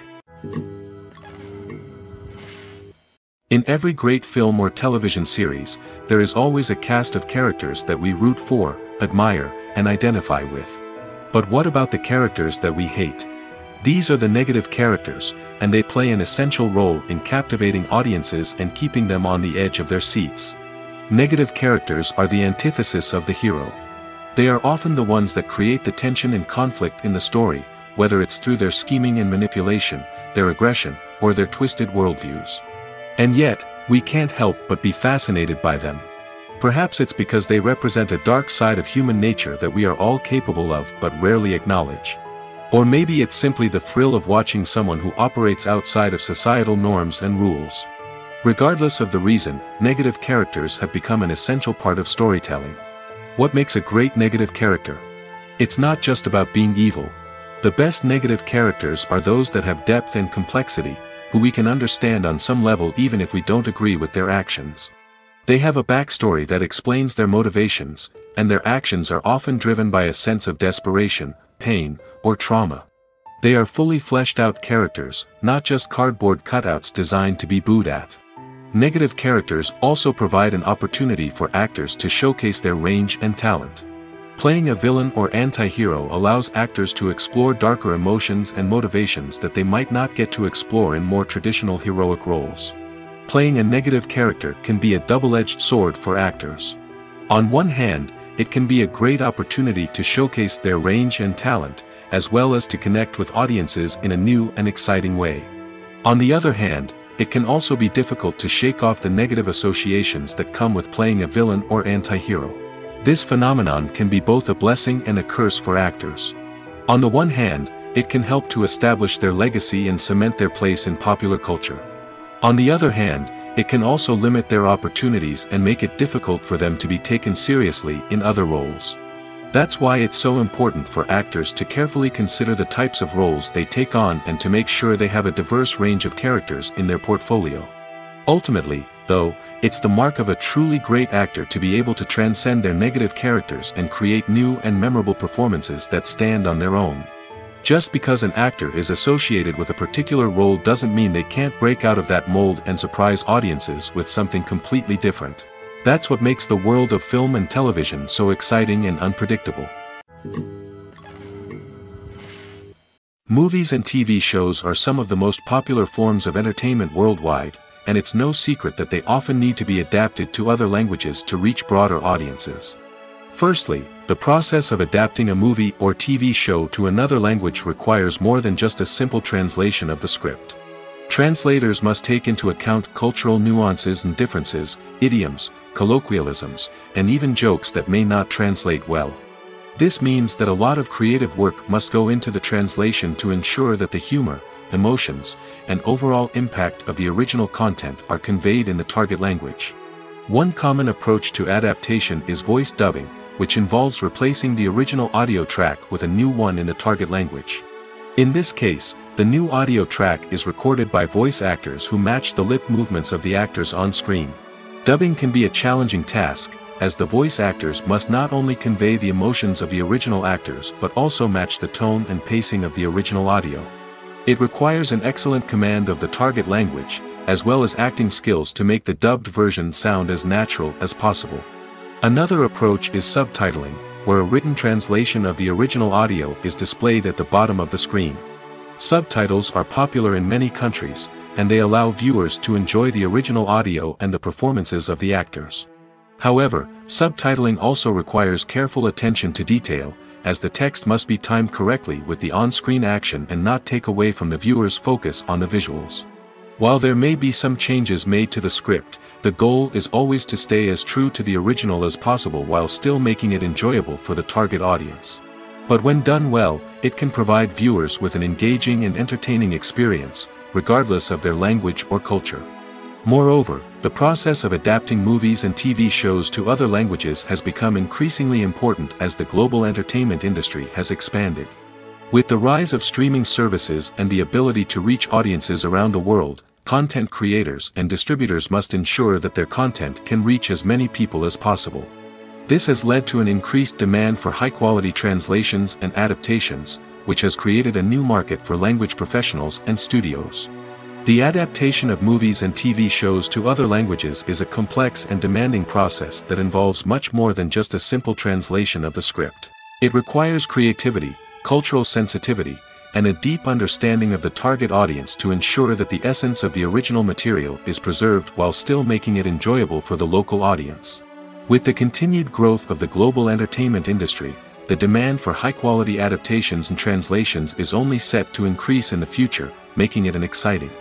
In every great film or television series, there is always a cast of characters that we root for, admire, and identify with. But what about the characters that we hate? These are the negative characters, and they play an essential role in captivating audiences and keeping them on the edge of their seats. Negative characters are the antithesis of the hero. They are often the ones that create the tension and conflict in the story, whether it's through their scheming and manipulation, their aggression, or their twisted worldviews. And yet, we can't help but be fascinated by them. Perhaps it's because they represent a dark side of human nature that we are all capable of but rarely acknowledge. Or maybe it's simply the thrill of watching someone who operates outside of societal norms and rules. Regardless of the reason, negative characters have become an essential part of storytelling. What makes a great negative character? It's not just about being evil. The best negative characters are those that have depth and complexity, who we can understand on some level even if we don't agree with their actions. They have a backstory that explains their motivations, and their actions are often driven by a sense of desperation, pain, or trauma. They are fully fleshed out characters, not just cardboard cutouts designed to be booed at. Negative characters also provide an opportunity for actors to showcase their range and talent. Playing a villain or anti-hero allows actors to explore darker emotions and motivations that they might not get to explore in more traditional heroic roles. playing a negative character can be a double-edged sword for actors. On one hand, it can be a great opportunity to showcase their range and talent, as well as to connect with audiences in a new and exciting way. On the other hand, it can also be difficult to shake off the negative associations that come with playing a villain or anti-hero. This phenomenon can be both a blessing and a curse for actors. On the one hand, it can help to establish their legacy and cement their place in popular culture. On the other hand, it can also limit their opportunities and make it difficult for them to be taken seriously in other roles. That's why it's so important for actors to carefully consider the types of roles they take on and to make sure they have a diverse range of characters in their portfolio. Ultimately, though, it's the mark of a truly great actor to be able to transcend their negative characters and create new and memorable performances that stand on their own. Just because an actor is associated with a particular role doesn't mean they can't break out of that mold and surprise audiences with something completely different. That's what makes the world of film and television so exciting and unpredictable. Movies and TV shows are some of the most popular forms of entertainment worldwide, and it's no secret that they often need to be adapted to other languages to reach broader audiences. Firstly, the process of adapting a movie or TV show to another language requires more than just a simple translation of the script. Translators must take into account cultural nuances and differences, idioms, colloquialisms, and even jokes that may not translate well. This means that a lot of creative work must go into the translation to ensure that the humor, emotions, and overall impact of the original content are conveyed in the target language. One common approach to adaptation is voice dubbing, which involves replacing the original audio track with a new one in the target language. In this case, the new audio track is recorded by voice actors who match the lip movements of the actors on screen. Dubbing can be a challenging task, as the voice actors must not only convey the emotions of the original actors but also match the tone and pacing of the original audio. It requires an excellent command of the target language, as well as acting skills to make the dubbed version sound as natural as possible. Another approach is subtitling, where a written translation of the original audio is displayed at the bottom of the screen. Subtitles are popular in many countries, and they allow viewers to enjoy the original audio and the performances of the actors. However, subtitling also requires careful attention to detail, as the text must be timed correctly with the on-screen action and not take away from the viewer's focus on the visuals. While there may be some changes made to the script, the goal is always to stay as true to the original as possible while still making it enjoyable for the target audience. But when done well, it can provide viewers with an engaging and entertaining experience, regardless of their language or culture. Moreover, the process of adapting movies and TV shows to other languages has become increasingly important as the global entertainment industry has expanded. With the rise of streaming services and the ability to reach audiences around the world, content creators and distributors must ensure that their content can reach as many people as possible. This has led to an increased demand for high-quality translations and adaptations, which has created a new market for language professionals and studios. The adaptation of movies and TV shows to other languages is a complex and demanding process that involves much more than just a simple translation of the script. It requires creativity, cultural sensitivity, and a deep understanding of the target audience to ensure that the essence of the original material is preserved while still making it enjoyable for the local audience. With the continued growth of the global entertainment industry, the demand for high-quality adaptations and translations is only set to increase in the future, making it an exciting.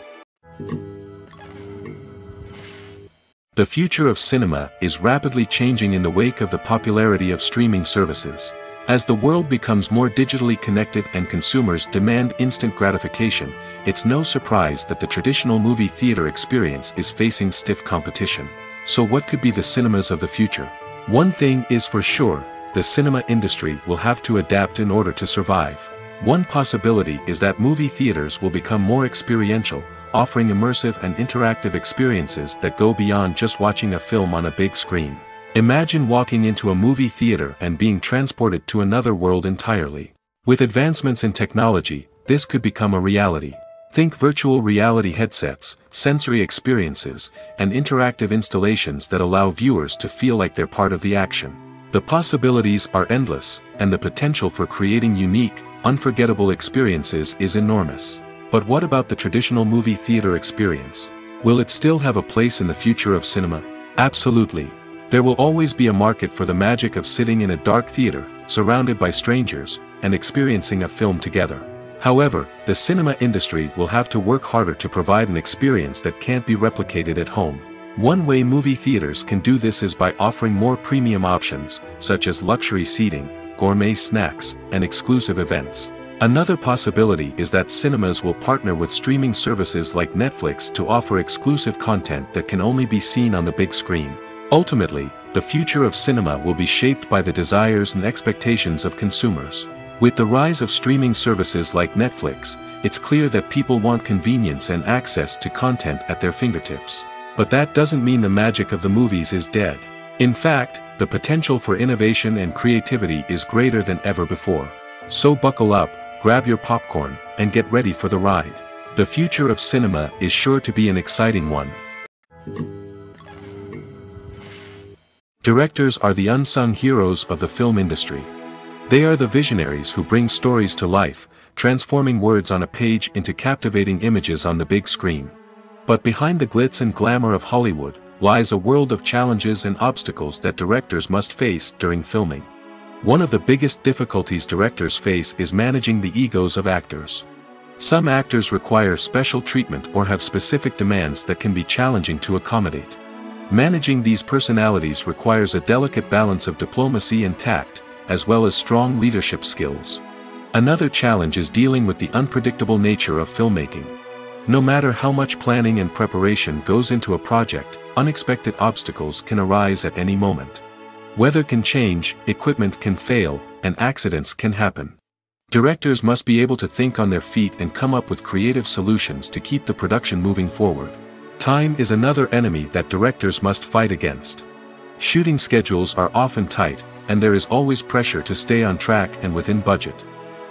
The future of cinema is rapidly changing in the wake of the popularity of streaming services. As the world becomes more digitally connected and consumers demand instant gratification, it's no surprise that the traditional movie theater experience is facing stiff competition. So what could be the cinemas of the future? One thing is for sure, the cinema industry will have to adapt in order to survive. One possibility is that movie theaters will become more experiential, offering immersive and interactive experiences that go beyond just watching a film on a big screen. Imagine walking into a movie theater and being transported to another world entirely. With advancements in technology, this could become a reality. Think virtual reality headsets, sensory experiences, and interactive installations that allow viewers to feel like they're part of the action. The possibilities are endless, and the potential for creating unique, unforgettable experiences is enormous. But what about the traditional movie theater experience? Will it still have a place in the future of cinema? Absolutely. There will always be a market for the magic of sitting in a dark theater, surrounded by strangers, and experiencing a film together. However, the cinema industry will have to work harder to provide an experience that can't be replicated at home. One way movie theaters can do this is by offering more premium options, such as luxury seating, gourmet snacks, and exclusive events. Another possibility is that cinemas will partner with streaming services like Netflix to offer exclusive content that can only be seen on the big screen. Ultimately, the future of cinema will be shaped by the desires and expectations of consumers. With the rise of streaming services like Netflix, it's clear that people want convenience and access to content at their fingertips. But that doesn't mean the magic of the movies is dead. In fact, the potential for innovation and creativity is greater than ever before. So buckle up, grab your popcorn, and get ready for the ride. The future of cinema is sure to be an exciting one. Directors are the unsung heroes of the film industry. They are the visionaries who bring stories to life, transforming words on a page into captivating images on the big screen. But behind the glitz and glamour of Hollywood, lies a world of challenges and obstacles that directors must face during filming. One of the biggest difficulties directors face is managing the egos of actors. Some actors require special treatment or have specific demands that can be challenging to accommodate. Managing these personalities requires a delicate balance of diplomacy and tact, as well as strong leadership skills. Another challenge is dealing with the unpredictable nature of filmmaking. No matter how much planning and preparation goes into a project, unexpected obstacles can arise at any moment. Weather can change, equipment can fail, and accidents can happen. Directors must be able to think on their feet and come up with creative solutions to keep the production moving forward. Time is another enemy that directors must fight against. Shooting schedules are often tight, and there is always pressure to stay on track and within budget.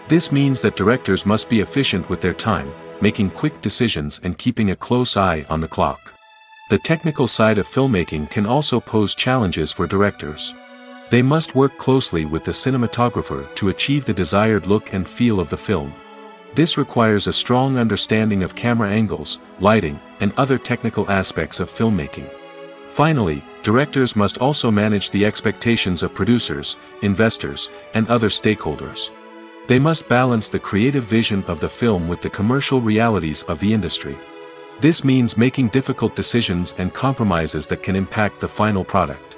This means that directors must be efficient with their time, making quick decisions and keeping a close eye on the clock. The technical side of filmmaking can also pose challenges for directors. They must work closely with the cinematographer to achieve the desired look and feel of the film. This requires a strong understanding of camera angles, lighting, and other technical aspects of filmmaking. Finally, directors must also manage the expectations of producers, investors, and other stakeholders. They must balance the creative vision of the film with the commercial realities of the industry. This means making difficult decisions and compromises that can impact the final product.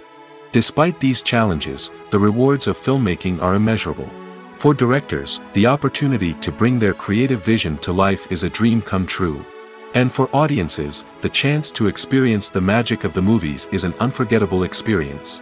Despite these challenges, the rewards of filmmaking are immeasurable. For directors, the opportunity to bring their creative vision to life is a dream come true. And for audiences, the chance to experience the magic of the movies is an unforgettable experience.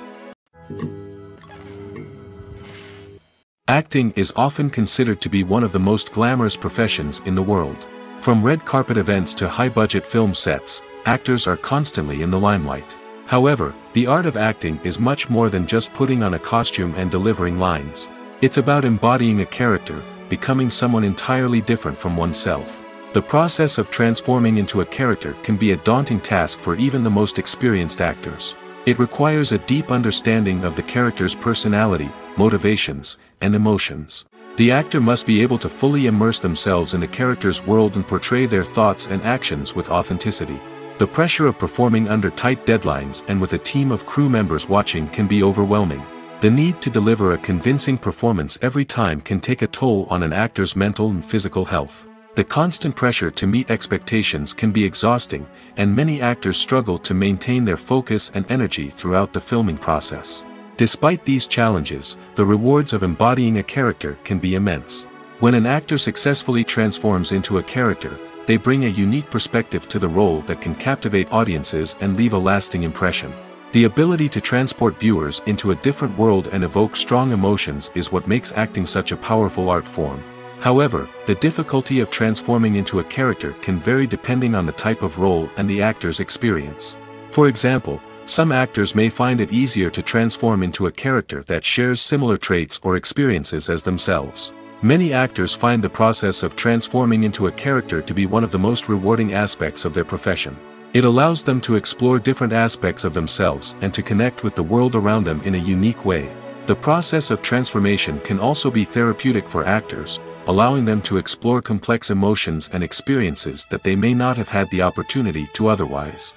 Acting is often considered to be one of the most glamorous professions in the world. From red carpet events to high-budget film sets, actors are constantly in the limelight. However, the art of acting is much more than just putting on a costume and delivering lines. It's about embodying a character, becoming someone entirely different from oneself. The process of transforming into a character can be a daunting task for even the most experienced actors. It requires a deep understanding of the character's personality, motivations, and emotions. The actor must be able to fully immerse themselves in the character's world and portray their thoughts and actions with authenticity. The pressure of performing under tight deadlines and with a team of crew members watching can be overwhelming. The need to deliver a convincing performance every time can take a toll on an actor's mental and physical health. The constant pressure to meet expectations can be exhausting, and many actors struggle to maintain their focus and energy throughout the filming process. Despite these challenges, the rewards of embodying a character can be immense. When an actor successfully transforms into a character, they bring a unique perspective to the role that can captivate audiences and leave a lasting impression. The ability to transport viewers into a different world and evoke strong emotions is what makes acting such a powerful art form. However, the difficulty of transforming into a character can vary depending on the type of role and the actor's experience. For example, some actors may find it easier to transform into a character that shares similar traits or experiences as themselves. Many actors find the process of transforming into a character to be one of the most rewarding aspects of their profession. It allows them to explore different aspects of themselves and to connect with the world around them in a unique way. The process of transformation can also be therapeutic for actors, allowing them to explore complex emotions and experiences that they may not have had the opportunity to otherwise.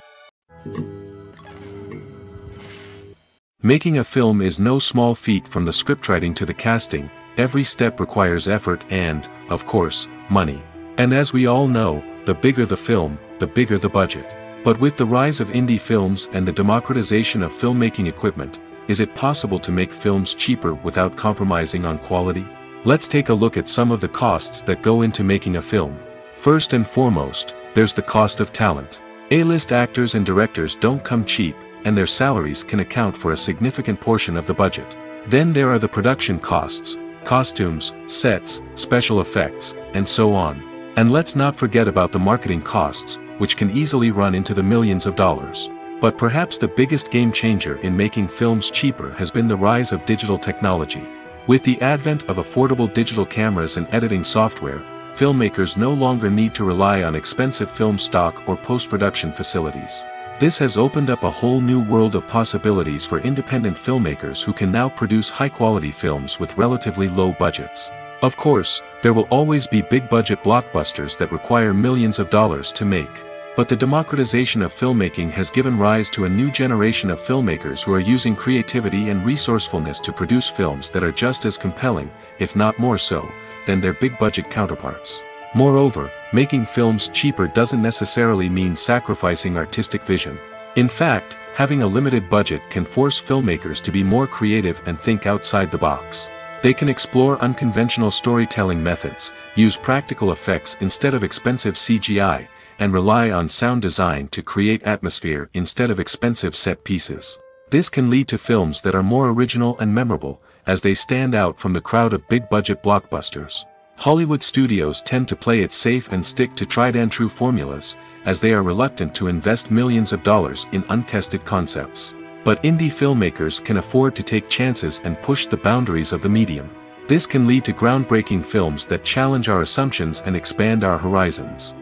Making a film is no small feat. From the scriptwriting to the casting, every step requires effort and, of course, money. And as we all know, the bigger the film, the bigger the budget. But with the rise of indie films and the democratization of filmmaking equipment, is it possible to make films cheaper without compromising on quality? Let's take a look at some of the costs that go into making a film. First and foremost, there's the cost of talent. A-list actors and directors don't come cheap, and their salaries can account for a significant portion of the budget. Then there are the production costs, costumes, sets, special effects, and so on. And let's not forget about the marketing costs, which can easily run into the millions of dollars. But perhaps the biggest game changer in making films cheaper has been the rise of digital technology. With the advent of affordable digital cameras and editing software, filmmakers no longer need to rely on expensive film stock or post-production facilities. This has opened up a whole new world of possibilities for independent filmmakers who can now produce high-quality films with relatively low budgets. Of course, there will always be big-budget blockbusters that require millions of dollars to make. But the democratization of filmmaking has given rise to a new generation of filmmakers who are using creativity and resourcefulness to produce films that are just as compelling, if not more so, than their big-budget counterparts. Moreover, making films cheaper doesn't necessarily mean sacrificing artistic vision. In fact, having a limited budget can force filmmakers to be more creative and think outside the box. They can explore unconventional storytelling methods, use practical effects instead of expensive CGI, and rely on sound design to create atmosphere instead of expensive set pieces. This can lead to films that are more original and memorable, as they stand out from the crowd of big-budget blockbusters. Hollywood studios tend to play it safe and stick to tried-and-true formulas, as they are reluctant to invest millions of dollars in untested concepts. But indie filmmakers can afford to take chances and push the boundaries of the medium. This can lead to groundbreaking films that challenge our assumptions and expand our horizons.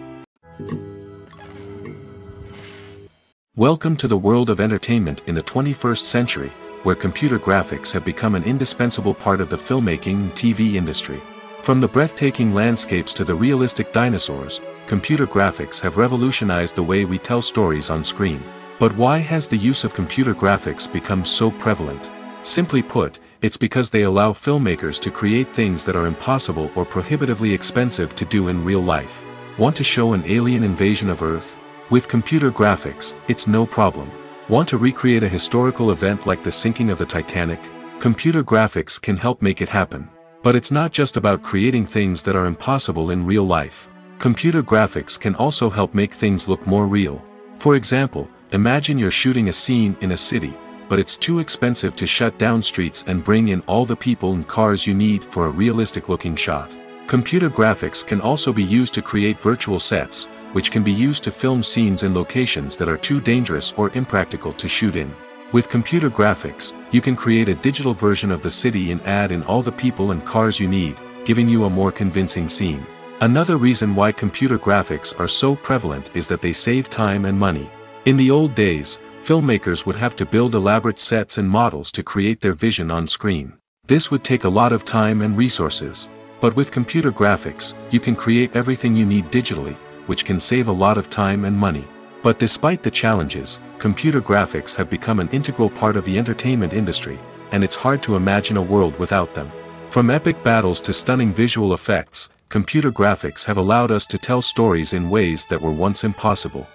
Welcome to the world of entertainment in the 21st century, where computer graphics have become an indispensable part of the filmmaking and TV industry. From the breathtaking landscapes to the realistic dinosaurs, computer graphics have revolutionized the way we tell stories on screen. But why has the use of computer graphics become so prevalent? Simply put, it's because they allow filmmakers to create things that are impossible or prohibitively expensive to do in real life. Want to show an alien invasion of Earth? With computer graphics, it's no problem. Want to recreate a historical event like the sinking of the Titanic? Computer graphics can help make it happen. But it's not just about creating things that are impossible in real life. Computer graphics can also help make things look more real. For example, imagine you're shooting a scene in a city, but it's too expensive to shut down streets and bring in all the people and cars you need for a realistic-looking shot. Computer graphics can also be used to create virtual sets, which can be used to film scenes in locations that are too dangerous or impractical to shoot in. With computer graphics, you can create a digital version of the city and add in all the people and cars you need, giving you a more convincing scene. Another reason why computer graphics are so prevalent is that they save time and money. In the old days, filmmakers would have to build elaborate sets and models to create their vision on screen. This would take a lot of time and resources. But with computer graphics, you can create everything you need digitally, which can save a lot of time and money. But despite the challenges, computer graphics have become an integral part of the entertainment industry, and it's hard to imagine a world without them. From epic battles to stunning visual effects, computer graphics have allowed us to tell stories in ways that were once impossible.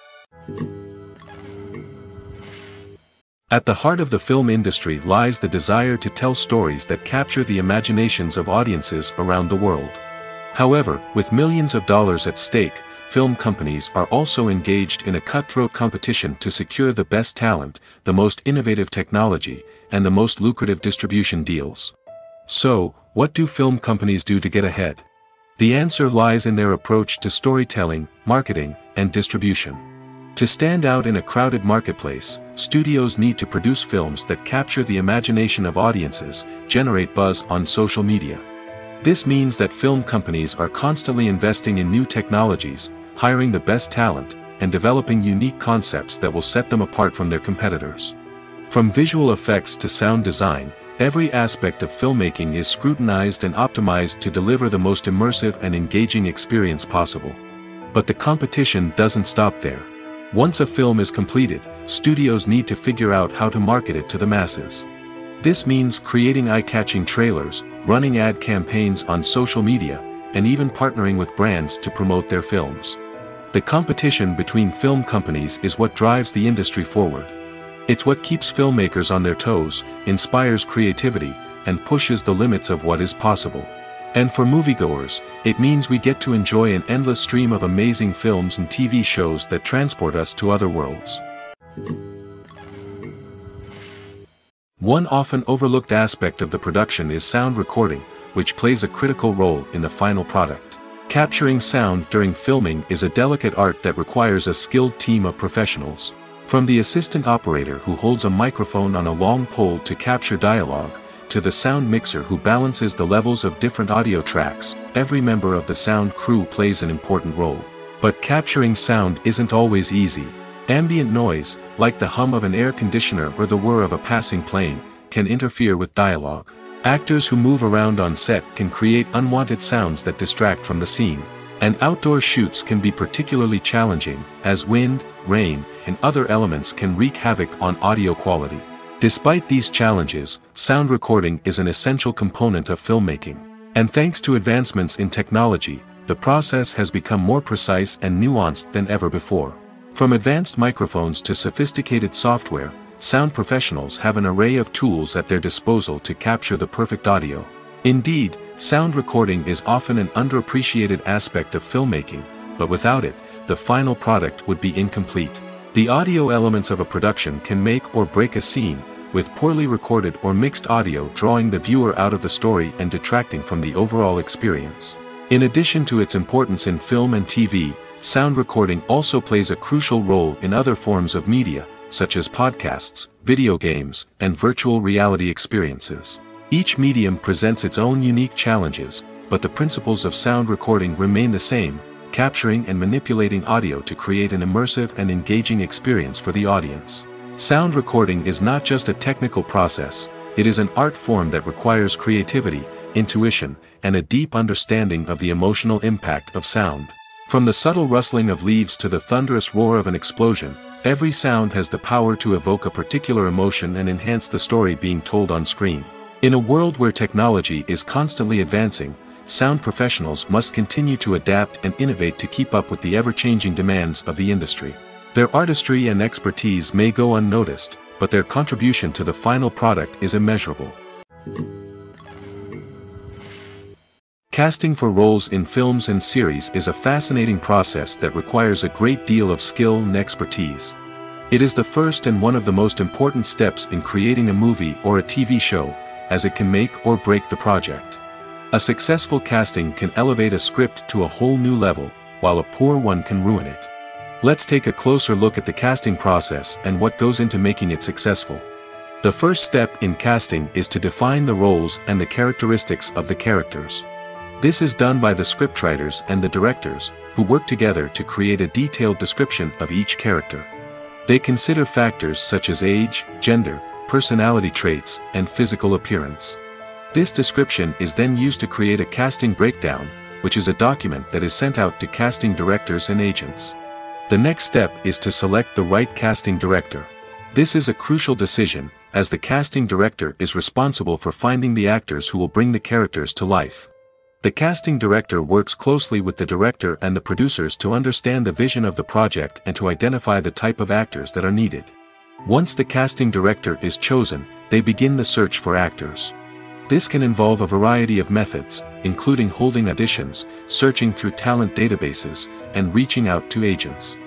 At the heart of the film industry lies the desire to tell stories that capture the imaginations of audiences around the world. However, with millions of dollars at stake, film companies are also engaged in a cutthroat competition to secure the best talent, the most innovative technology, and the most lucrative distribution deals. So, what do film companies do to get ahead? The answer lies in their approach to storytelling, marketing, and distribution. To stand out in a crowded marketplace, studios need to produce films that capture the imagination of audiences, generate buzz on social media. This means that film companies are constantly investing in new technologies, hiring the best talent, and developing unique concepts that will set them apart from their competitors. From visual effects to sound design, Every aspect of filmmaking is scrutinized and optimized to deliver the most immersive and engaging experience possible. But the competition doesn't stop there. Once a film is completed, studios need to figure out how to market it to the masses. This means creating eye-catching trailers, running ad campaigns on social media, and even partnering with brands to promote their films. The competition between film companies is what drives the industry forward. It's what keeps filmmakers on their toes, inspires creativity, and pushes the limits of what is possible. And for moviegoers, it means we get to enjoy an endless stream of amazing films and TV shows that transport us to other worlds. One often overlooked aspect of the production is sound recording, which plays a critical role in the final product. Capturing sound during filming is a delicate art that requires a skilled team of professionals. From the assistant operator who holds a microphone on a long pole to capture dialogue, to the sound mixer who balances the levels of different audio tracks, every member of the sound crew plays an important role. But capturing sound isn't always easy. Ambient noise, like the hum of an air conditioner or the whir of a passing plane, can interfere with dialogue. Actors who move around on set can create unwanted sounds that distract from the scene. And outdoor shoots can be particularly challenging, as wind, rain, and other elements can wreak havoc on audio quality. Despite these challenges, sound recording is an essential component of filmmaking. And thanks to advancements in technology, the process has become more precise and nuanced than ever before. From advanced microphones to sophisticated software, sound professionals have an array of tools at their disposal to capture the perfect audio. Indeed, sound recording is often an underappreciated aspect of filmmaking, but without it, the final product would be incomplete. The audio elements of a production can make or break a scene, with poorly recorded or mixed audio drawing the viewer out of the story and detracting from the overall experience. In addition to its importance in film and TV, sound recording also plays a crucial role in other forms of media, such as podcasts, video games, and virtual reality experiences. Each medium presents its own unique challenges, but the principles of sound recording remain the same, capturing and manipulating audio to create an immersive and engaging experience for the audience. Sound recording is not just a technical process, it is an art form that requires creativity, intuition, and a deep understanding of the emotional impact of sound. From the subtle rustling of leaves to the thunderous roar of an explosion, every sound has the power to evoke a particular emotion and enhance the story being told on screen. In a world where technology is constantly advancing, sound professionals must continue to adapt and innovate to keep up with the ever-changing demands of the industry. Their artistry and expertise may go unnoticed, but their contribution to the final product is immeasurable. Casting for roles in films and series is a fascinating process that requires a great deal of skill and expertise. It is the first and one of the most important steps in creating a movie or a TV show, as it can make or break the project. A successful casting can elevate a script to a whole new level, while a poor one can ruin it. Let's take a closer look at the casting process and what goes into making it successful. The first step in casting is to define the roles and the characteristics of the characters. This is done by the scriptwriters and the directors, who work together to create a detailed description of each character. They consider factors such as age, gender, personality traits, and physical appearance. This description is then used to create a casting breakdown, which is a document that is sent out to casting directors and agents. The next step is to select the right casting director. This is a crucial decision, as the casting director is responsible for finding the actors who will bring the characters to life. The casting director works closely with the director and the producers to understand the vision of the project and to identify the type of actors that are needed. Once the casting director is chosen, they begin the search for actors. This can involve a variety of methods, including holding auditions, searching through talent databases, and reaching out to agents.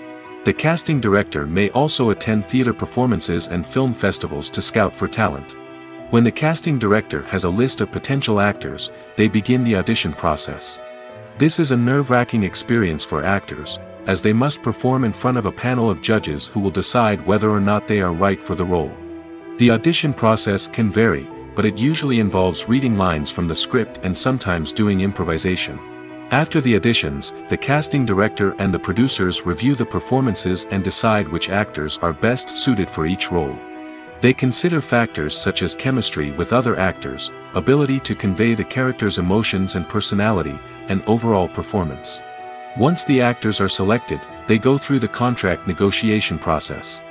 The casting director may also attend theater performances and film festivals to scout for talent. When the casting director has a list of potential actors, they begin the audition process. This is a nerve-wracking experience for actors, as they must perform in front of a panel of judges who will decide whether or not they are right for the role. The audition process can vary, but it usually involves reading lines from the script and sometimes doing improvisation. After the auditions, the casting director and the producers review the performances and decide which actors are best suited for each role. They consider factors such as chemistry with other actors, ability to convey the character's emotions and personality, and overall performance. Once the actors are selected, they go through the contract negotiation process.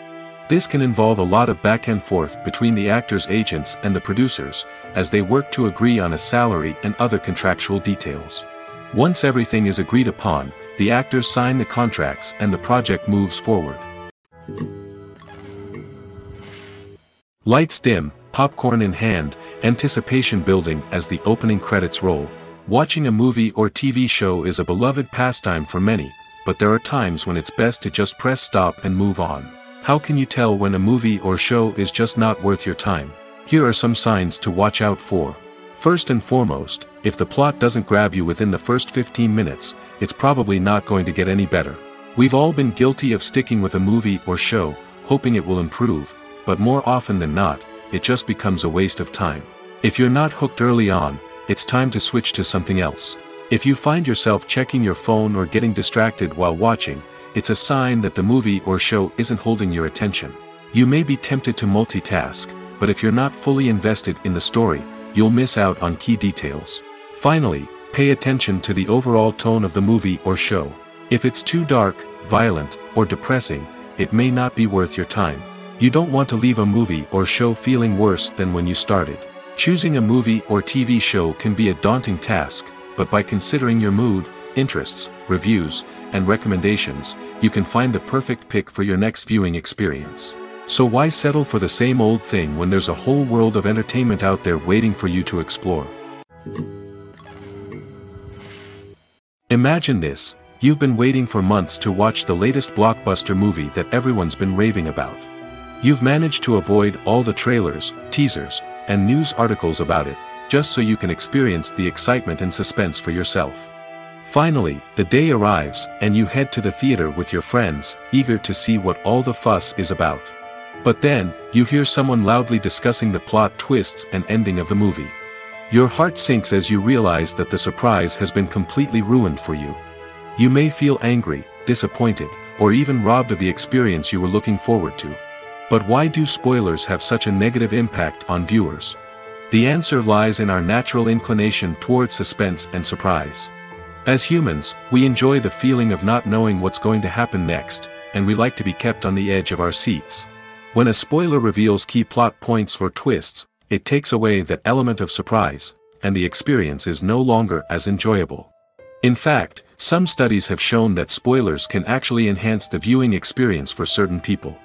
This can involve a lot of back and forth between the actors' agents and the producers, as they work to agree on a salary and other contractual details. Once everything is agreed upon, the actors sign the contracts and the project moves forward. Lights dim, popcorn in hand, anticipation building as the opening credits roll. Watching a movie or TV show is a beloved pastime for many, but there are times when it's best to just press stop and move on. How can you tell when a movie or show is just not worth your time? Here are some signs to watch out for. First and foremost, if the plot doesn't grab you within the first 15 minutes, it's probably not going to get any better. We've all been guilty of sticking with a movie or show, hoping it will improve, but more often than not, it just becomes a waste of time. If you're not hooked early on, it's time to switch to something else. If you find yourself checking your phone or getting distracted while watching, it's a sign that the movie or show isn't holding your attention. You may be tempted to multitask, but if you're not fully invested in the story, you'll miss out on key details. Finally, pay attention to the overall tone of the movie or show. If it's too dark, violent, or depressing, it may not be worth your time. You don't want to leave a movie or show feeling worse than when you started. Choosing a movie or TV show can be a daunting task, but by considering your mood, interests, reviews, and recommendations, you can find the perfect pick for your next viewing experience. So why settle for the same old thing when there's a whole world of entertainment out there waiting for you to explore? Imagine this: you've been waiting for months to watch the latest blockbuster movie that everyone's been raving about. You've managed to avoid all the trailers, teasers, and news articles about it, just so you can experience the excitement and suspense for yourself. Finally, the day arrives, and you head to the theater with your friends, eager to see what all the fuss is about. But then, you hear someone loudly discussing the plot twists and ending of the movie. Your heart sinks as you realize that the surprise has been completely ruined for you. You may feel angry, disappointed, or even robbed of the experience you were looking forward to. But why do spoilers have such a negative impact on viewers? The answer lies in our natural inclination towards suspense and surprise. As humans, we enjoy the feeling of not knowing what's going to happen next, and we like to be kept on the edge of our seats. When a spoiler reveals key plot points or twists, it takes away that element of surprise, and the experience is no longer as enjoyable. In fact, some studies have shown that spoilers can actually enhance the viewing experience for certain people.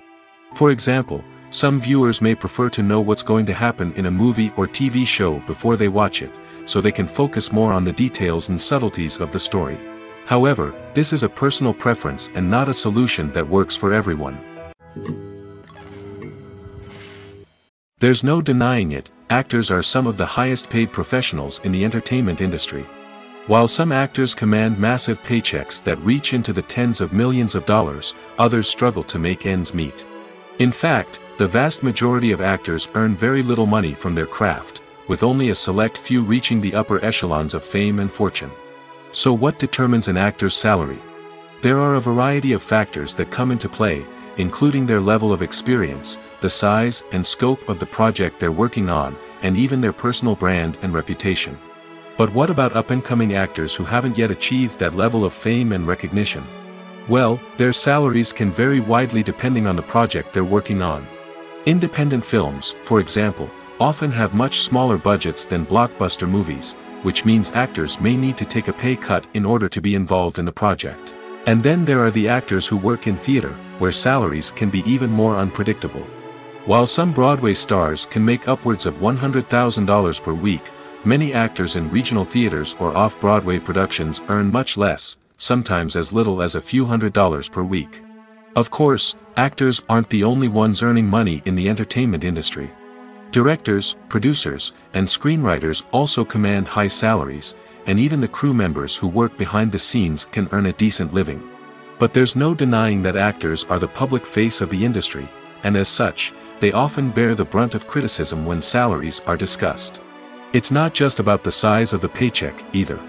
For example, some viewers may prefer to know what's going to happen in a movie or TV show before they watch it, so they can focus more on the details and subtleties of the story. However, this is a personal preference and not a solution that works for everyone. There's no denying it, actors are some of the highest paid professionals in the entertainment industry. While some actors command massive paychecks that reach into the tens of millions of dollars, others struggle to make ends meet. In fact, the vast majority of actors earn very little money from their craft, with only a select few reaching the upper echelons of fame and fortune. So what determines an actor's salary? There are a variety of factors that come into play, including their level of experience, the size and scope of the project they're working on, and even their personal brand and reputation. But what about up-and-coming actors who haven't yet achieved that level of fame and recognition? Well, their salaries can vary widely depending on the project they're working on. Independent films, for example, often have much smaller budgets than blockbuster movies, which means actors may need to take a pay cut in order to be involved in the project. And then there are the actors who work in theater, where salaries can be even more unpredictable. While some Broadway stars can make upwards of $100,000 per week, many actors in regional theaters or off-Broadway productions earn much less, sometimes as little as a few $100s per week. Of course, actors aren't the only ones earning money in the entertainment industry. Directors, producers, and screenwriters also command high salaries, and even the crew members who work behind the scenes can earn a decent living. But there's no denying that actors are the public face of the industry, and as such, they often bear the brunt of criticism when salaries are discussed. It's not just about the size of the paycheck, either.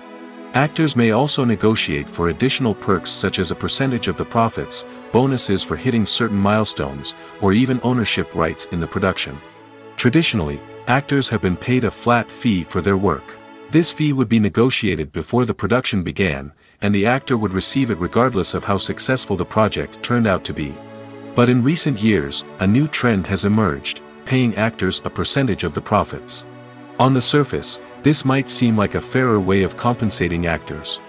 Actors may also negotiate for additional perks such as a percentage of the profits, bonuses for hitting certain milestones, or even ownership rights in the production. Traditionally, actors have been paid a flat fee for their work. This fee would be negotiated before the production began, and the actor would receive it regardless of how successful the project turned out to be. But in recent years, a new trend has emerged, paying actors a percentage of the profits. On the surface, this might seem like a fairer way of compensating actors.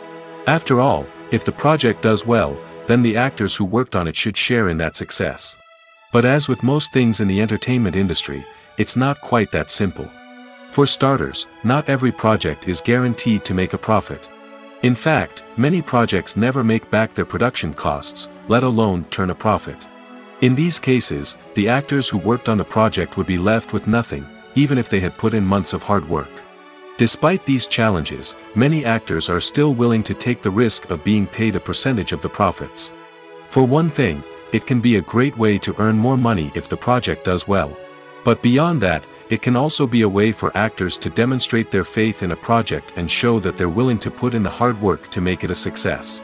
After all, if the project does well, then the actors who worked on it should share in that success. But as with most things in the entertainment industry, it's not quite that simple. For starters, not every project is guaranteed to make a profit. In fact, many projects never make back their production costs, let alone turn a profit. In these cases, the actors who worked on the project would be left with nothing, even if they had put in months of hard work. Despite these challenges, many actors are still willing to take the risk of being paid a percentage of the profits. For one thing, it can be a great way to earn more money if the project does well. But beyond that, it can also be a way for actors to demonstrate their faith in a project and show that they're willing to put in the hard work to make it a success.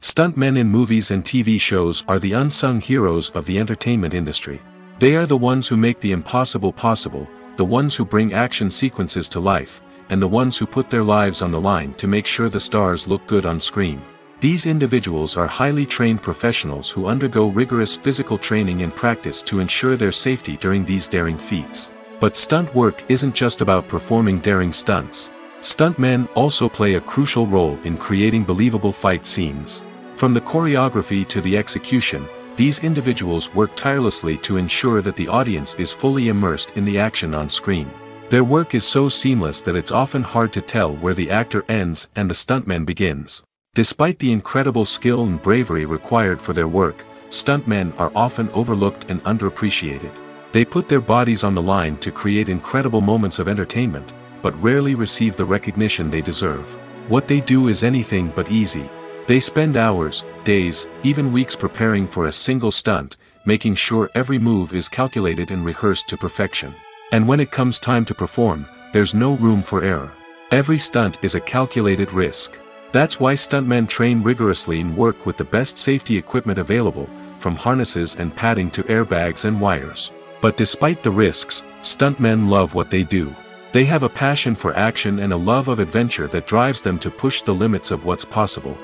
Stuntmen in movies and TV shows are the unsung heroes of the entertainment industry. They are the ones who make the impossible possible, the ones who bring action sequences to life, and the ones who put their lives on the line to make sure the stars look good on screen. These individuals are highly trained professionals who undergo rigorous physical training and practice to ensure their safety during these daring feats. But stunt work isn't just about performing daring stunts. Stuntmen also play a crucial role in creating believable fight scenes. From the choreography to the execution, these individuals work tirelessly to ensure that the audience is fully immersed in the action on screen. Their work is so seamless that it's often hard to tell where the actor ends and the stuntman begins. Despite the incredible skill and bravery required for their work, stuntmen are often overlooked and underappreciated. They put their bodies on the line to create incredible moments of entertainment, but rarely receive the recognition they deserve. What they do is anything but easy. They spend hours, days, even weeks preparing for a single stunt, making sure every move is calculated and rehearsed to perfection. And when it comes time to perform, there's no room for error. Every stunt is a calculated risk. That's why stuntmen train rigorously and work with the best safety equipment available, from harnesses and padding to airbags and wires. But despite the risks, stuntmen love what they do. They have a passion for action and a love of adventure that drives them to push the limits of what's possible.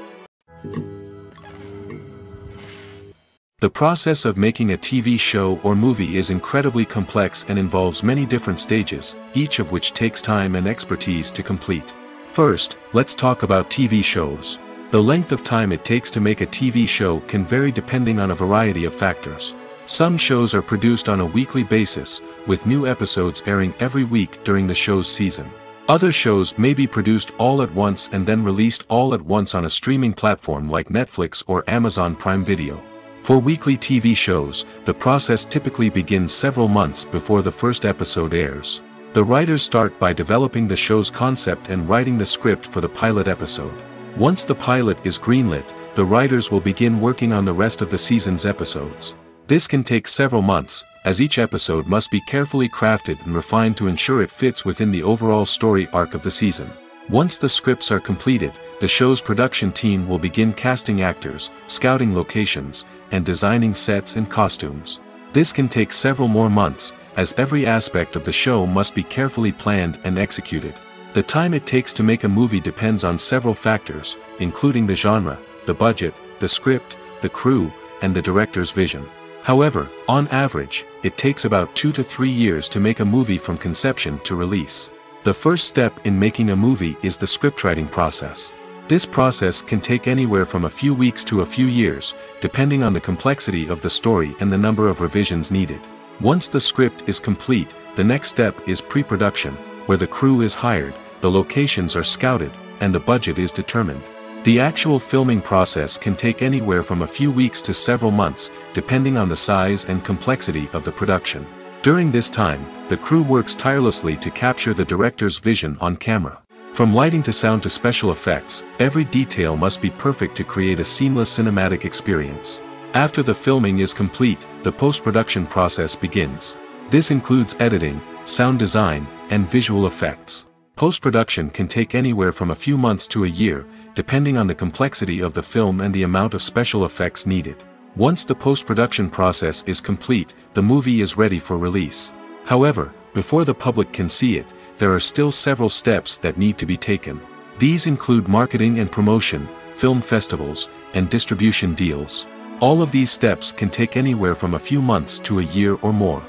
The process of making a TV show or movie is incredibly complex and involves many different stages, each of which takes time and expertise to complete. First, let's talk about TV shows. The length of time it takes to make a TV show can vary depending on a variety of factors. Some shows are produced on a weekly basis, with new episodes airing every week during the show's season. Other shows may be produced all at once and then released all at once on a streaming platform like Netflix or Amazon Prime Video. For weekly TV shows, the process typically begins several months before the first episode airs. The writers start by developing the show's concept and writing the script for the pilot episode. Once the pilot is greenlit, the writers will begin working on the rest of the season's episodes. This can take several months, as each episode must be carefully crafted and refined to ensure it fits within the overall story arc of the season. Once the scripts are completed, the show's production team will begin casting actors, scouting locations, and designing sets and costumes. This can take several more months, as every aspect of the show must be carefully planned and executed. The time it takes to make a movie depends on several factors, including the genre, the budget, the script, the crew, and the director's vision. However, on average, it takes about 2 to 3 years to make a movie from conception to release. The first step in making a movie is the scriptwriting process. This process can take anywhere from a few weeks to a few years, depending on the complexity of the story and the number of revisions needed. Once the script is complete, the next step is pre-production, where the crew is hired, the locations are scouted, and the budget is determined. The actual filming process can take anywhere from a few weeks to several months, depending on the size and complexity of the production. During this time, the crew works tirelessly to capture the director's vision on camera. From lighting to sound to special effects, every detail must be perfect to create a seamless cinematic experience. After the filming is complete, the post-production process begins. This includes editing, sound design, and visual effects. Post-production can take anywhere from a few months to a year, depending on the complexity of the film and the amount of special effects needed. Once the post-production process is complete, the movie is ready for release. However, before the public can see it, there are still several steps that need to be taken. These include marketing and promotion, film festivals, and distribution deals. All of these steps can take anywhere from a few months to a year or more.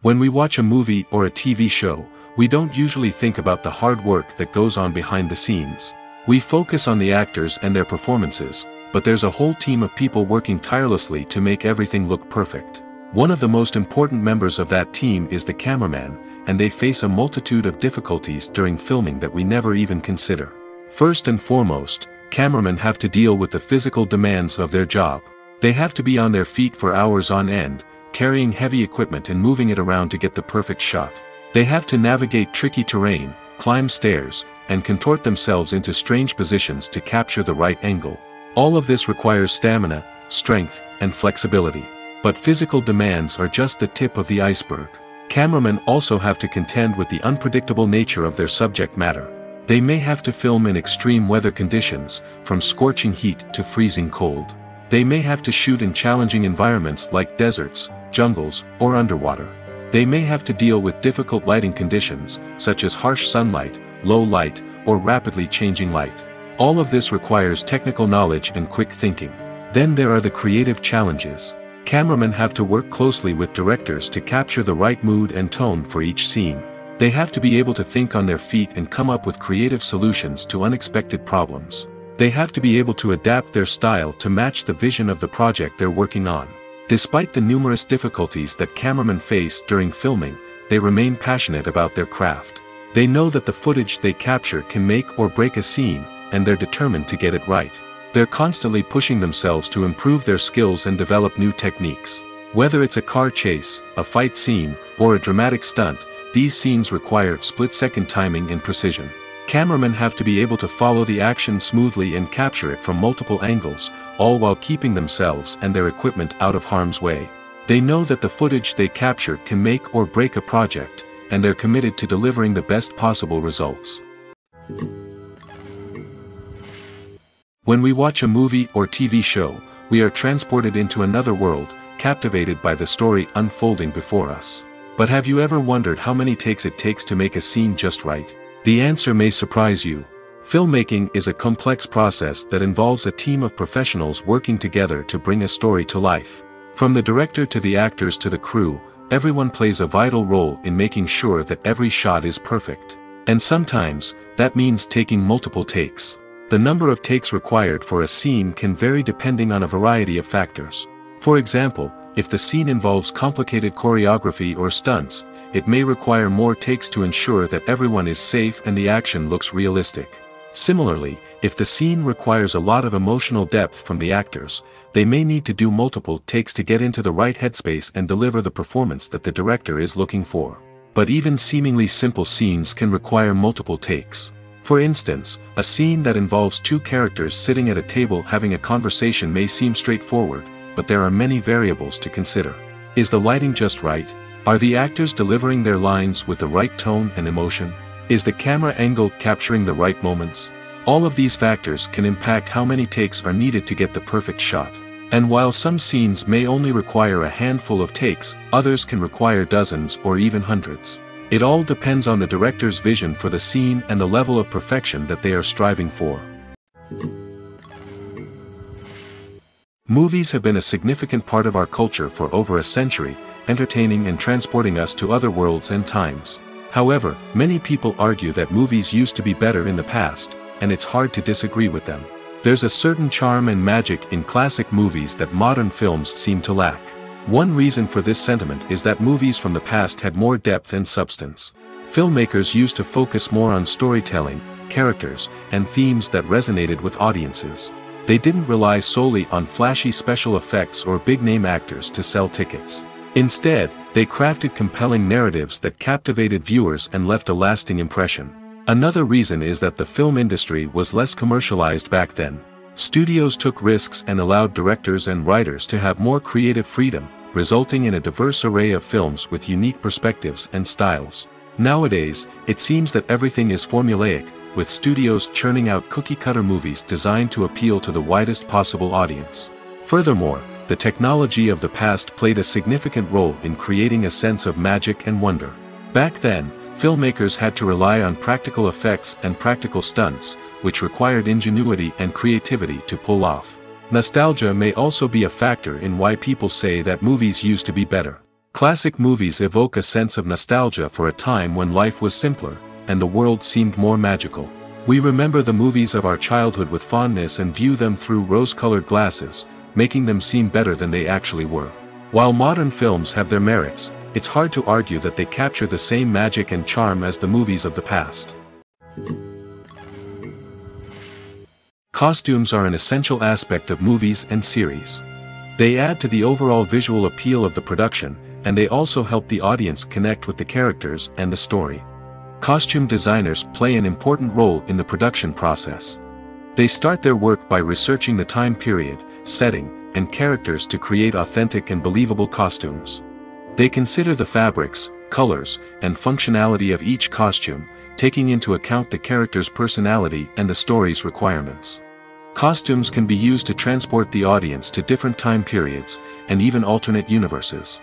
When we watch a movie or a TV show, we don't usually think about the hard work that goes on behind the scenes. We focus on the actors and their performances, but there's a whole team of people working tirelessly to make everything look perfect. One of the most important members of that team is the cameraman, and they face a multitude of difficulties during filming that we never even consider. First and foremost, cameramen have to deal with the physical demands of their job. They have to be on their feet for hours on end, carrying heavy equipment and moving it around to get the perfect shot. They have to navigate tricky terrain, climb stairs, and contort themselves into strange positions to capture the right angle. All of this requires stamina, strength, and flexibility. But physical demands are just the tip of the iceberg. Cameramen also have to contend with the unpredictable nature of their subject matter. They may have to film in extreme weather conditions, from scorching heat to freezing cold. They may have to shoot in challenging environments like deserts, jungles, or underwater. They may have to deal with difficult lighting conditions, such as harsh sunlight, low light, or rapidly changing light. All of this requires technical knowledge and quick thinking. Then there are the creative challenges. Cameramen have to work closely with directors to capture the right mood and tone for each scene. They have to be able to think on their feet and come up with creative solutions to unexpected problems. They have to be able to adapt their style to match the vision of the project they're working on. Despite the numerous difficulties that cameramen face during filming, they remain passionate about their craft. They know that the footage they capture can make or break a scene, and they're determined to get it right. They're constantly pushing themselves to improve their skills and develop new techniques. Whether it's a car chase, a fight scene, or a dramatic stunt, these scenes require split-second timing and precision. Cameramen have to be able to follow the action smoothly and capture it from multiple angles, all while keeping themselves and their equipment out of harm's way. They know that the footage they capture can make or break a project, and they're committed to delivering the best possible results. When we watch a movie or TV show, we are transported into another world, captivated by the story unfolding before us. But have you ever wondered how many takes it takes to make a scene just right? The answer may surprise you. Filmmaking is a complex process that involves a team of professionals working together to bring a story to life. From the director to the actors to the crew, everyone plays a vital role in making sure that every shot is perfect. And sometimes, that means taking multiple takes. The number of takes required for a scene can vary depending on a variety of factors. For example, if the scene involves complicated choreography or stunts, it may require more takes to ensure that everyone is safe and the action looks realistic. Similarly, if the scene requires a lot of emotional depth from the actors, they may need to do multiple takes to get into the right headspace and deliver the performance that the director is looking for. But even seemingly simple scenes can require multiple takes. For instance, a scene that involves two characters sitting at a table having a conversation may seem straightforward, but there are many variables to consider. Is the lighting just right? Are the actors delivering their lines with the right tone and emotion? Is the camera angle capturing the right moments? All of these factors can impact how many takes are needed to get the perfect shot. And while some scenes may only require a handful of takes, others can require dozens or even hundreds. It all depends on the director's vision for the scene and the level of perfection that they are striving for. Movies have been a significant part of our culture for over a century, entertaining and transporting us to other worlds and times. However, many people argue that movies used to be better in the past, and it's hard to disagree with them. There's a certain charm and magic in classic movies that modern films seem to lack. One reason for this sentiment is that movies from the past had more depth and substance. Filmmakers used to focus more on storytelling, characters, and themes that resonated with audiences. They didn't rely solely on flashy special effects or big-name actors to sell tickets. Instead, they crafted compelling narratives that captivated viewers and left a lasting impression. Another reason is that the film industry was less commercialized back then. Studios took risks and allowed directors and writers to have more creative freedom, resulting in a diverse array of films with unique perspectives and styles. Nowadays, it seems that everything is formulaic, with studios churning out cookie-cutter movies designed to appeal to the widest possible audience. Furthermore, the technology of the past played a significant role in creating a sense of magic and wonder. Back then, filmmakers had to rely on practical effects and practical stunts, which required ingenuity and creativity to pull off. Nostalgia may also be a factor in why people say that movies used to be better. Classic movies evoke a sense of nostalgia for a time when life was simpler, and the world seemed more magical. We remember the movies of our childhood with fondness and view them through rose-colored glasses, making them seem better than they actually were. While modern films have their merits, it's hard to argue that they capture the same magic and charm as the movies of the past. Costumes are an essential aspect of movies and series. They add to the overall visual appeal of the production, and they also help the audience connect with the characters and the story. Costume designers play an important role in the production process. They start their work by researching the time period, setting, and characters to create authentic and believable costumes. They consider the fabrics, colors, and functionality of each costume, taking into account the character's personality and the story's requirements. Costumes can be used to transport the audience to different time periods, and even alternate universes.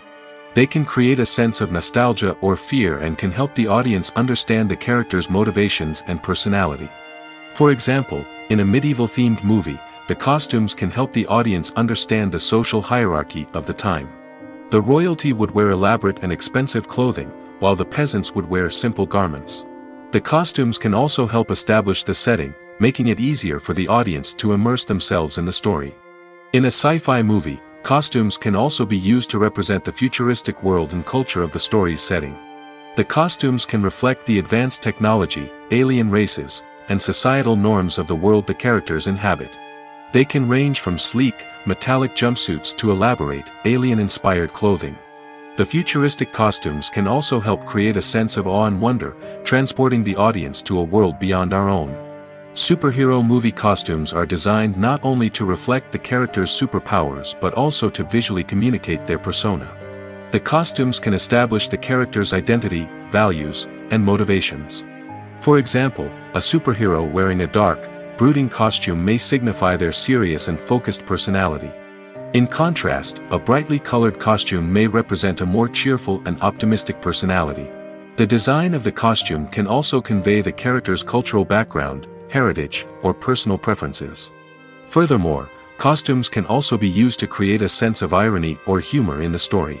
They can create a sense of nostalgia or fear and can help the audience understand the character's motivations and personality. For example, in a medieval-themed movie, the costumes can help the audience understand the social hierarchy of the time. The royalty would wear elaborate and expensive clothing, while the peasants would wear simple garments. The costumes can also help establish the setting, making it easier for the audience to immerse themselves in the story. In a sci-fi movie, costumes can also be used to represent the futuristic world and culture of the story's setting. The costumes can reflect the advanced technology, alien races, and societal norms of the world the characters inhabit. They can range from sleek, metallic jumpsuits to elaborate, alien-inspired clothing. The futuristic costumes can also help create a sense of awe and wonder, transporting the audience to a world beyond our own. Superhero movie costumes are designed not only to reflect the character's superpowers but also to visually communicate their persona. The costumes can establish the character's identity, values, and motivations. For example, a superhero wearing a dark, brooding costume may signify their serious and focused personality. In contrast, a brightly colored costume may represent a more cheerful and optimistic personality. The design of the costume can also convey the character's cultural background, heritage, or personal preferences. Furthermore, costumes can also be used to create a sense of irony or humor in the story.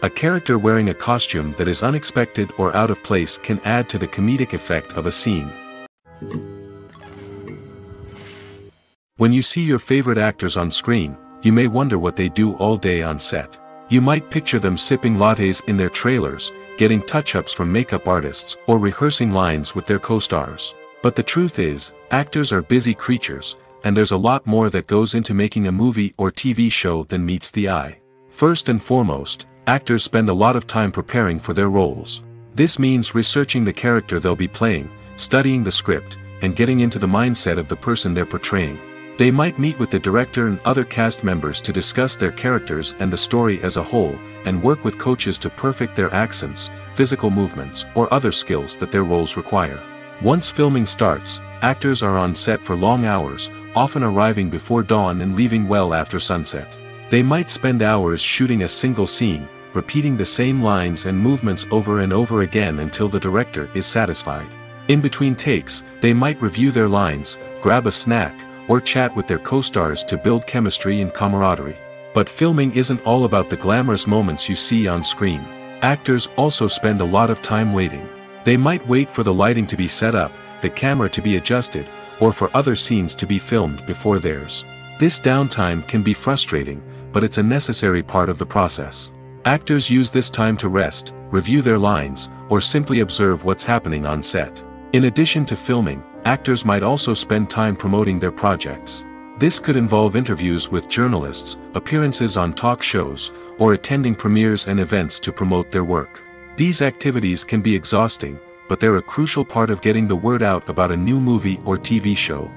A character wearing a costume that is unexpected or out of place can add to the comedic effect of a scene. When you see your favorite actors on screen, you may wonder what they do all day on set. You might picture them sipping lattes in their trailers, getting touch-ups from makeup artists, or rehearsing lines with their co-stars. But the truth is, actors are busy creatures, and there's a lot more that goes into making a movie or TV show than meets the eye. First and foremost, actors spend a lot of time preparing for their roles. This means researching the character they'll be playing, studying the script, and getting into the mindset of the person they're portraying. They might meet with the director and other cast members to discuss their characters and the story as a whole, and work with coaches to perfect their accents, physical movements, or other skills that their roles require. Once filming starts, actors are on set for long hours, often arriving before dawn and leaving well after sunset. They might spend hours shooting a single scene, repeating the same lines and movements over and over again until the director is satisfied. In between takes, they might review their lines, grab a snack, or chat with their co-stars to build chemistry and camaraderie. But filming isn't all about the glamorous moments you see on screen. Actors also spend a lot of time waiting. They might wait for the lighting to be set up, the camera to be adjusted, or for other scenes to be filmed before theirs. This downtime can be frustrating, but it's a necessary part of the process. Actors use this time to rest, review their lines, or simply observe what's happening on set. In addition to filming, actors might also spend time promoting their projects. This could involve interviews with journalists, appearances on talk shows, or attending premieres and events to promote their work. These activities can be exhausting, but they're a crucial part of getting the word out about a new movie or TV show.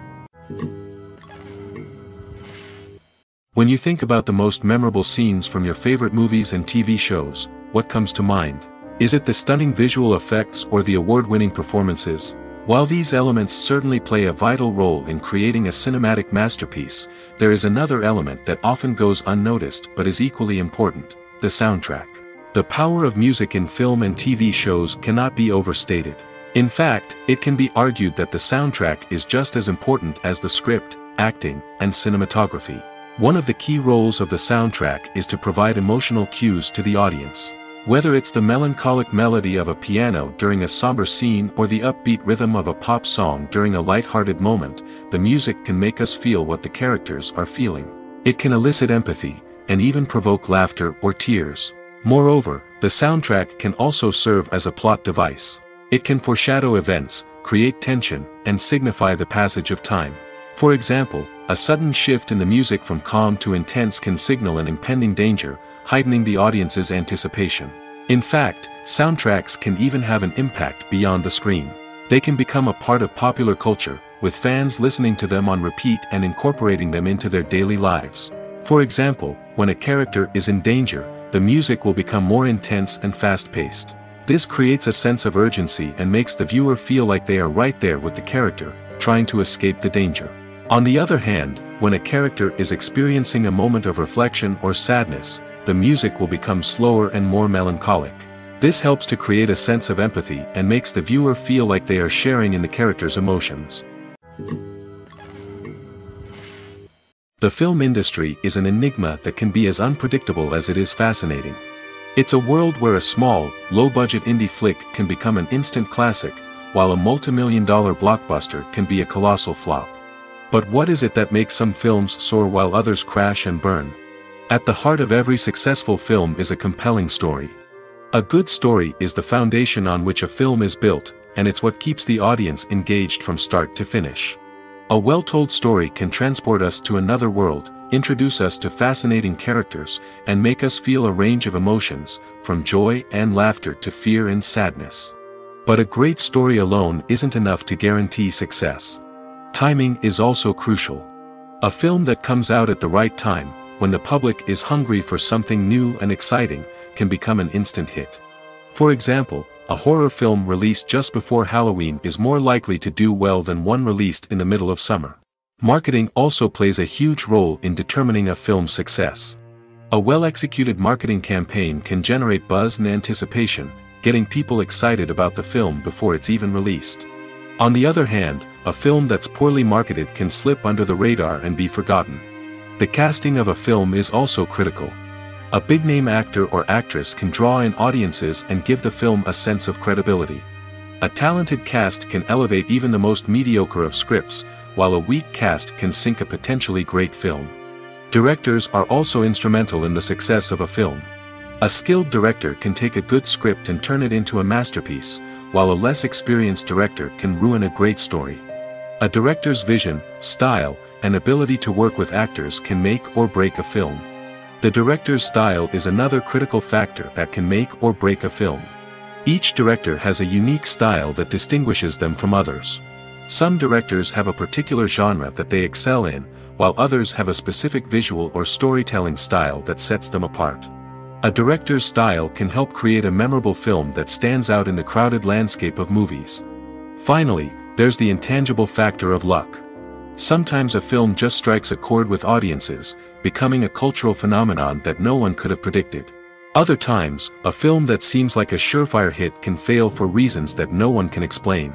When you think about the most memorable scenes from your favorite movies and TV shows, what comes to mind? Is it the stunning visual effects or the award-winning performances? While these elements certainly play a vital role in creating a cinematic masterpiece, there is another element that often goes unnoticed but is equally important: the soundtrack. The power of music in film and TV shows cannot be overstated. In fact, it can be argued that the soundtrack is just as important as the script, acting, and cinematography. One of the key roles of the soundtrack is to provide emotional cues to the audience. Whether it's the melancholic melody of a piano during a somber scene or the upbeat rhythm of a pop song during a light-hearted moment, the music can make us feel what the characters are feeling. It can elicit empathy, and even provoke laughter or tears. Moreover, the soundtrack can also serve as a plot device. It can foreshadow events, create tension, and signify the passage of time. For example, a sudden shift in the music from calm to intense can signal an impending danger, heightening the audience's anticipation. In fact, soundtracks can even have an impact beyond the screen. They can become a part of popular culture, with fans listening to them on repeat and incorporating them into their daily lives. For example, when a character is in danger, the music will become more intense and fast-paced. This creates a sense of urgency and makes the viewer feel like they are right there with the character, trying to escape the danger. On the other hand, when a character is experiencing a moment of reflection or sadness, the music will become slower and more melancholic. This helps to create a sense of empathy and makes the viewer feel like they are sharing in the character's emotions. The film industry is an enigma that can be as unpredictable as it is fascinating. It's a world where a small, low-budget indie flick can become an instant classic, while a multi-million-dollar blockbuster can be a colossal flop. But what is it that makes some films soar while others crash and burn? At the heart of every successful film is a compelling story. A good story is the foundation on which a film is built, and it's what keeps the audience engaged from start to finish. A well-told story can transport us to another world, introduce us to fascinating characters, and make us feel a range of emotions, from joy and laughter to fear and sadness. But a great story alone isn't enough to guarantee success. Timing is also crucial. A film that comes out at the right time, when the public is hungry for something new and exciting, can become an instant hit. For example, a horror film released just before Halloween is more likely to do well than one released in the middle of summer. Marketing also plays a huge role in determining a film's success. A well-executed marketing campaign can generate buzz and anticipation, getting people excited about the film before it's even released. On the other hand, a film that's poorly marketed can slip under the radar and be forgotten. The casting of a film is also critical. A big-name actor or actress can draw in audiences and give the film a sense of credibility. A talented cast can elevate even the most mediocre of scripts, while a weak cast can sink a potentially great film. Directors are also instrumental in the success of a film. A skilled director can take a good script and turn it into a masterpiece, while a less experienced director can ruin a great story. A director's vision, style, and ability to work with actors can make or break a film. The director's style is another critical factor that can make or break a film. Each director has a unique style that distinguishes them from others. Some directors have a particular genre that they excel in, while others have a specific visual or storytelling style that sets them apart. A director's style can help create a memorable film that stands out in the crowded landscape of movies. Finally, there's the intangible factor of luck. Sometimes a film just strikes a chord with audiences, becoming a cultural phenomenon that no one could have predicted. Other times, a film that seems like a surefire hit can fail for reasons that no one can explain.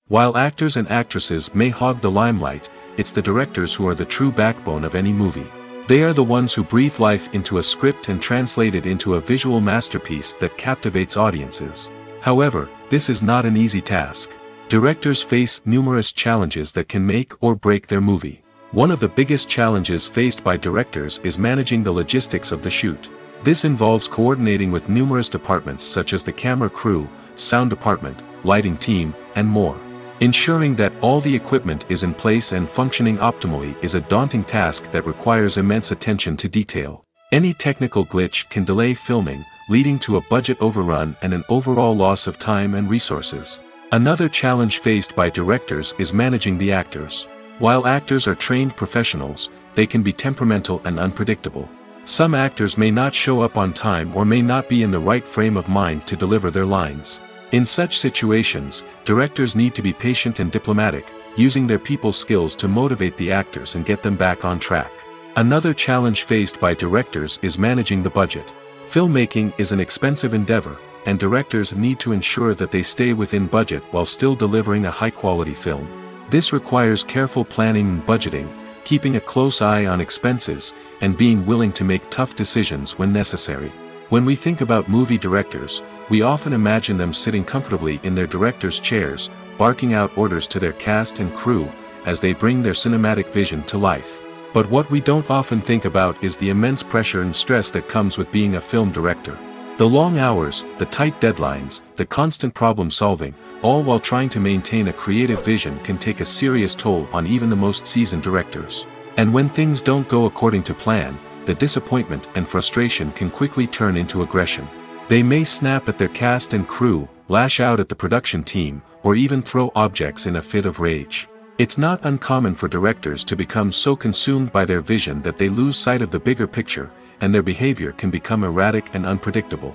While actors and actresses may hog the limelight, it's the directors who are the true backbone of any movie. They are the ones who breathe life into a script and translate it into a visual masterpiece that captivates audiences. However, this is not an easy task. Directors face numerous challenges that can make or break their movie. One of the biggest challenges faced by directors is managing the logistics of the shoot. This involves coordinating with numerous departments such as the camera crew, sound department, lighting team, and more. Ensuring that all the equipment is in place and functioning optimally is a daunting task that requires immense attention to detail. Any technical glitch can delay filming, leading to a budget overrun and an overall loss of time and resources. Another challenge faced by directors is managing the actors. While actors are trained professionals, they can be temperamental and unpredictable. Some actors may not show up on time or may not be in the right frame of mind to deliver their lines. In such situations, directors need to be patient and diplomatic, using their people skills to motivate the actors and get them back on track. Another challenge faced by directors is managing the budget. Filmmaking is an expensive endeavor, and directors need to ensure that they stay within budget while still delivering a high-quality film. This requires careful planning and budgeting, keeping a close eye on expenses, and being willing to make tough decisions when necessary. When we think about movie directors, we often imagine them sitting comfortably in their director's chairs, barking out orders to their cast and crew, as they bring their cinematic vision to life. But what we don't often think about is the immense pressure and stress that comes with being a film director. The long hours, the tight deadlines, the constant problem solving, all while trying to maintain a creative vision can take a serious toll on even the most seasoned directors. And when things don't go according to plan, the disappointment and frustration can quickly turn into aggression. They may snap at their cast and crew, lash out at the production team, or even throw objects in a fit of rage. It's not uncommon for directors to become so consumed by their vision that they lose sight of the bigger picture, and their behavior can become erratic and unpredictable.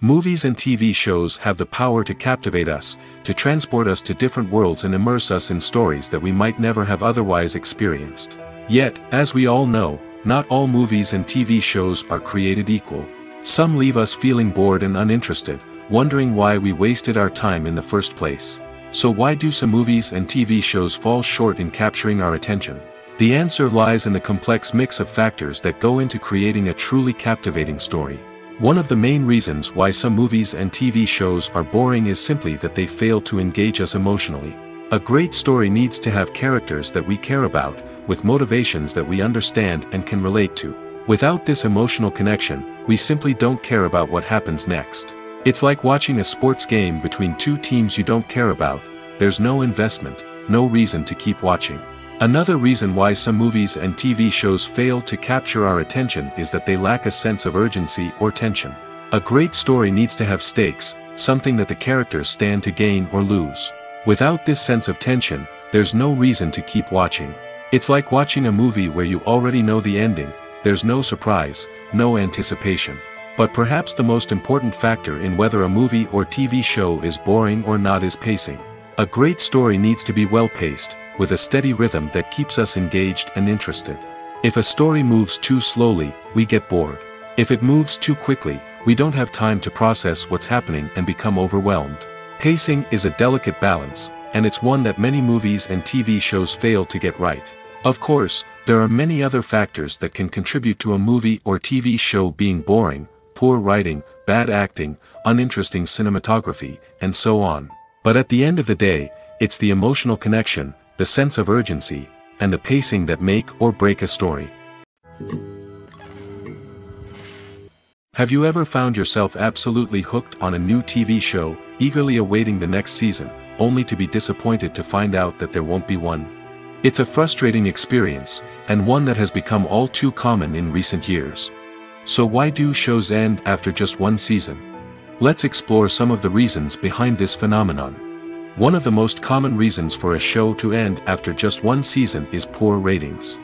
Movies and TV shows have the power to captivate us, to transport us to different worlds and immerse us in stories that we might never have otherwise experienced. Yet, as we all know, not all movies and TV shows are created equal. Some leave us feeling bored and uninterested, wondering why we wasted our time in the first place. So why do some movies and TV shows fall short in capturing our attention? The answer lies in the complex mix of factors that go into creating a truly captivating story. One of the main reasons why some movies and TV shows are boring is simply that they fail to engage us emotionally. A great story needs to have characters that we care about, with motivations that we understand and can relate to. Without this emotional connection, we simply don't care about what happens next. It's like watching a sports game between two teams you don't care about. There's no investment, no reason to keep watching. Another reason why some movies and TV shows fail to capture our attention is that they lack a sense of urgency or tension. A great story needs to have stakes, something that the characters stand to gain or lose. Without this sense of tension, there's no reason to keep watching. It's like watching a movie where you already know the ending. There's no surprise, no anticipation. But perhaps the most important factor in whether a movie or TV show is boring or not is pacing. A great story needs to be well-paced, with a steady rhythm that keeps us engaged and interested. If a story moves too slowly, we get bored. If it moves too quickly, we don't have time to process what's happening and become overwhelmed. Pacing is a delicate balance, and it's one that many movies and TV shows fail to get right. Of course, there are many other factors that can contribute to a movie or TV show being boring: poor writing, bad acting, uninteresting cinematography, and so on. But at the end of the day, it's the emotional connection, the sense of urgency, and the pacing that make or break a story. Have you ever found yourself absolutely hooked on a new TV show, eagerly awaiting the next season, only to be disappointed to find out that there won't be one? It's a frustrating experience, and one that has become all too common in recent years. So why do shows end after just one season? Let's explore some of the reasons behind this phenomenon. One of the most common reasons for a show to end after just one season is poor ratings.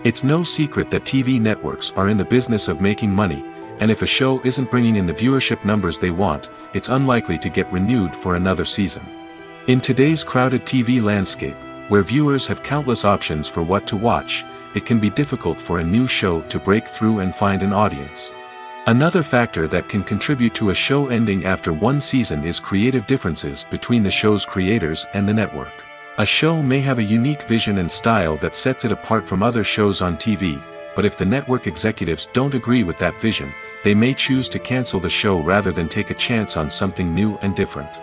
It's no secret that TV networks are in the business of making money, and if a show isn't bringing in the viewership numbers they want, it's unlikely to get renewed for another season. In today's crowded TV landscape, where viewers have countless options for what to watch, it can be difficult for a new show to break through and find an audience. Another factor that can contribute to a show ending after one season is creative differences between the show's creators and the network. A show may have a unique vision and style that sets it apart from other shows on TV, but if the network executives don't agree with that vision, they may choose to cancel the show rather than take a chance on something new and different.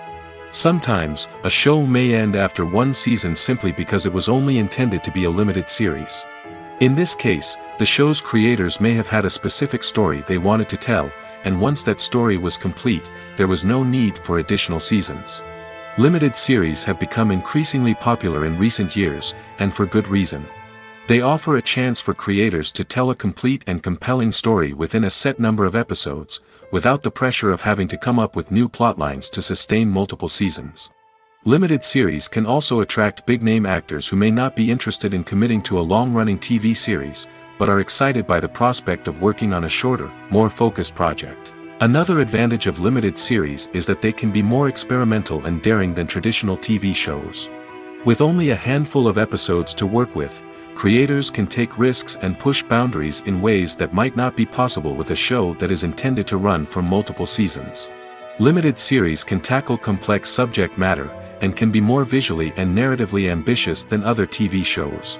Sometimes, a show may end after one season simply because it was only intended to be a limited series. In this case, the show's creators may have had a specific story they wanted to tell, and once that story was complete, there was no need for additional seasons. Limited series have become increasingly popular in recent years, and for good reason. They offer a chance for creators to tell a complete and compelling story within a set number of episodes, without the pressure of having to come up with new plotlines to sustain multiple seasons. Limited series can also attract big-name actors who may not be interested in committing to a long-running TV series, but are excited by the prospect of working on a shorter, more focused project. Another advantage of limited series is that they can be more experimental and daring than traditional TV shows. With only a handful of episodes to work with, creators can take risks and push boundaries in ways that might not be possible with a show that is intended to run for multiple seasons. Limited series can tackle complex subject matter, and can be more visually and narratively ambitious than other TV shows.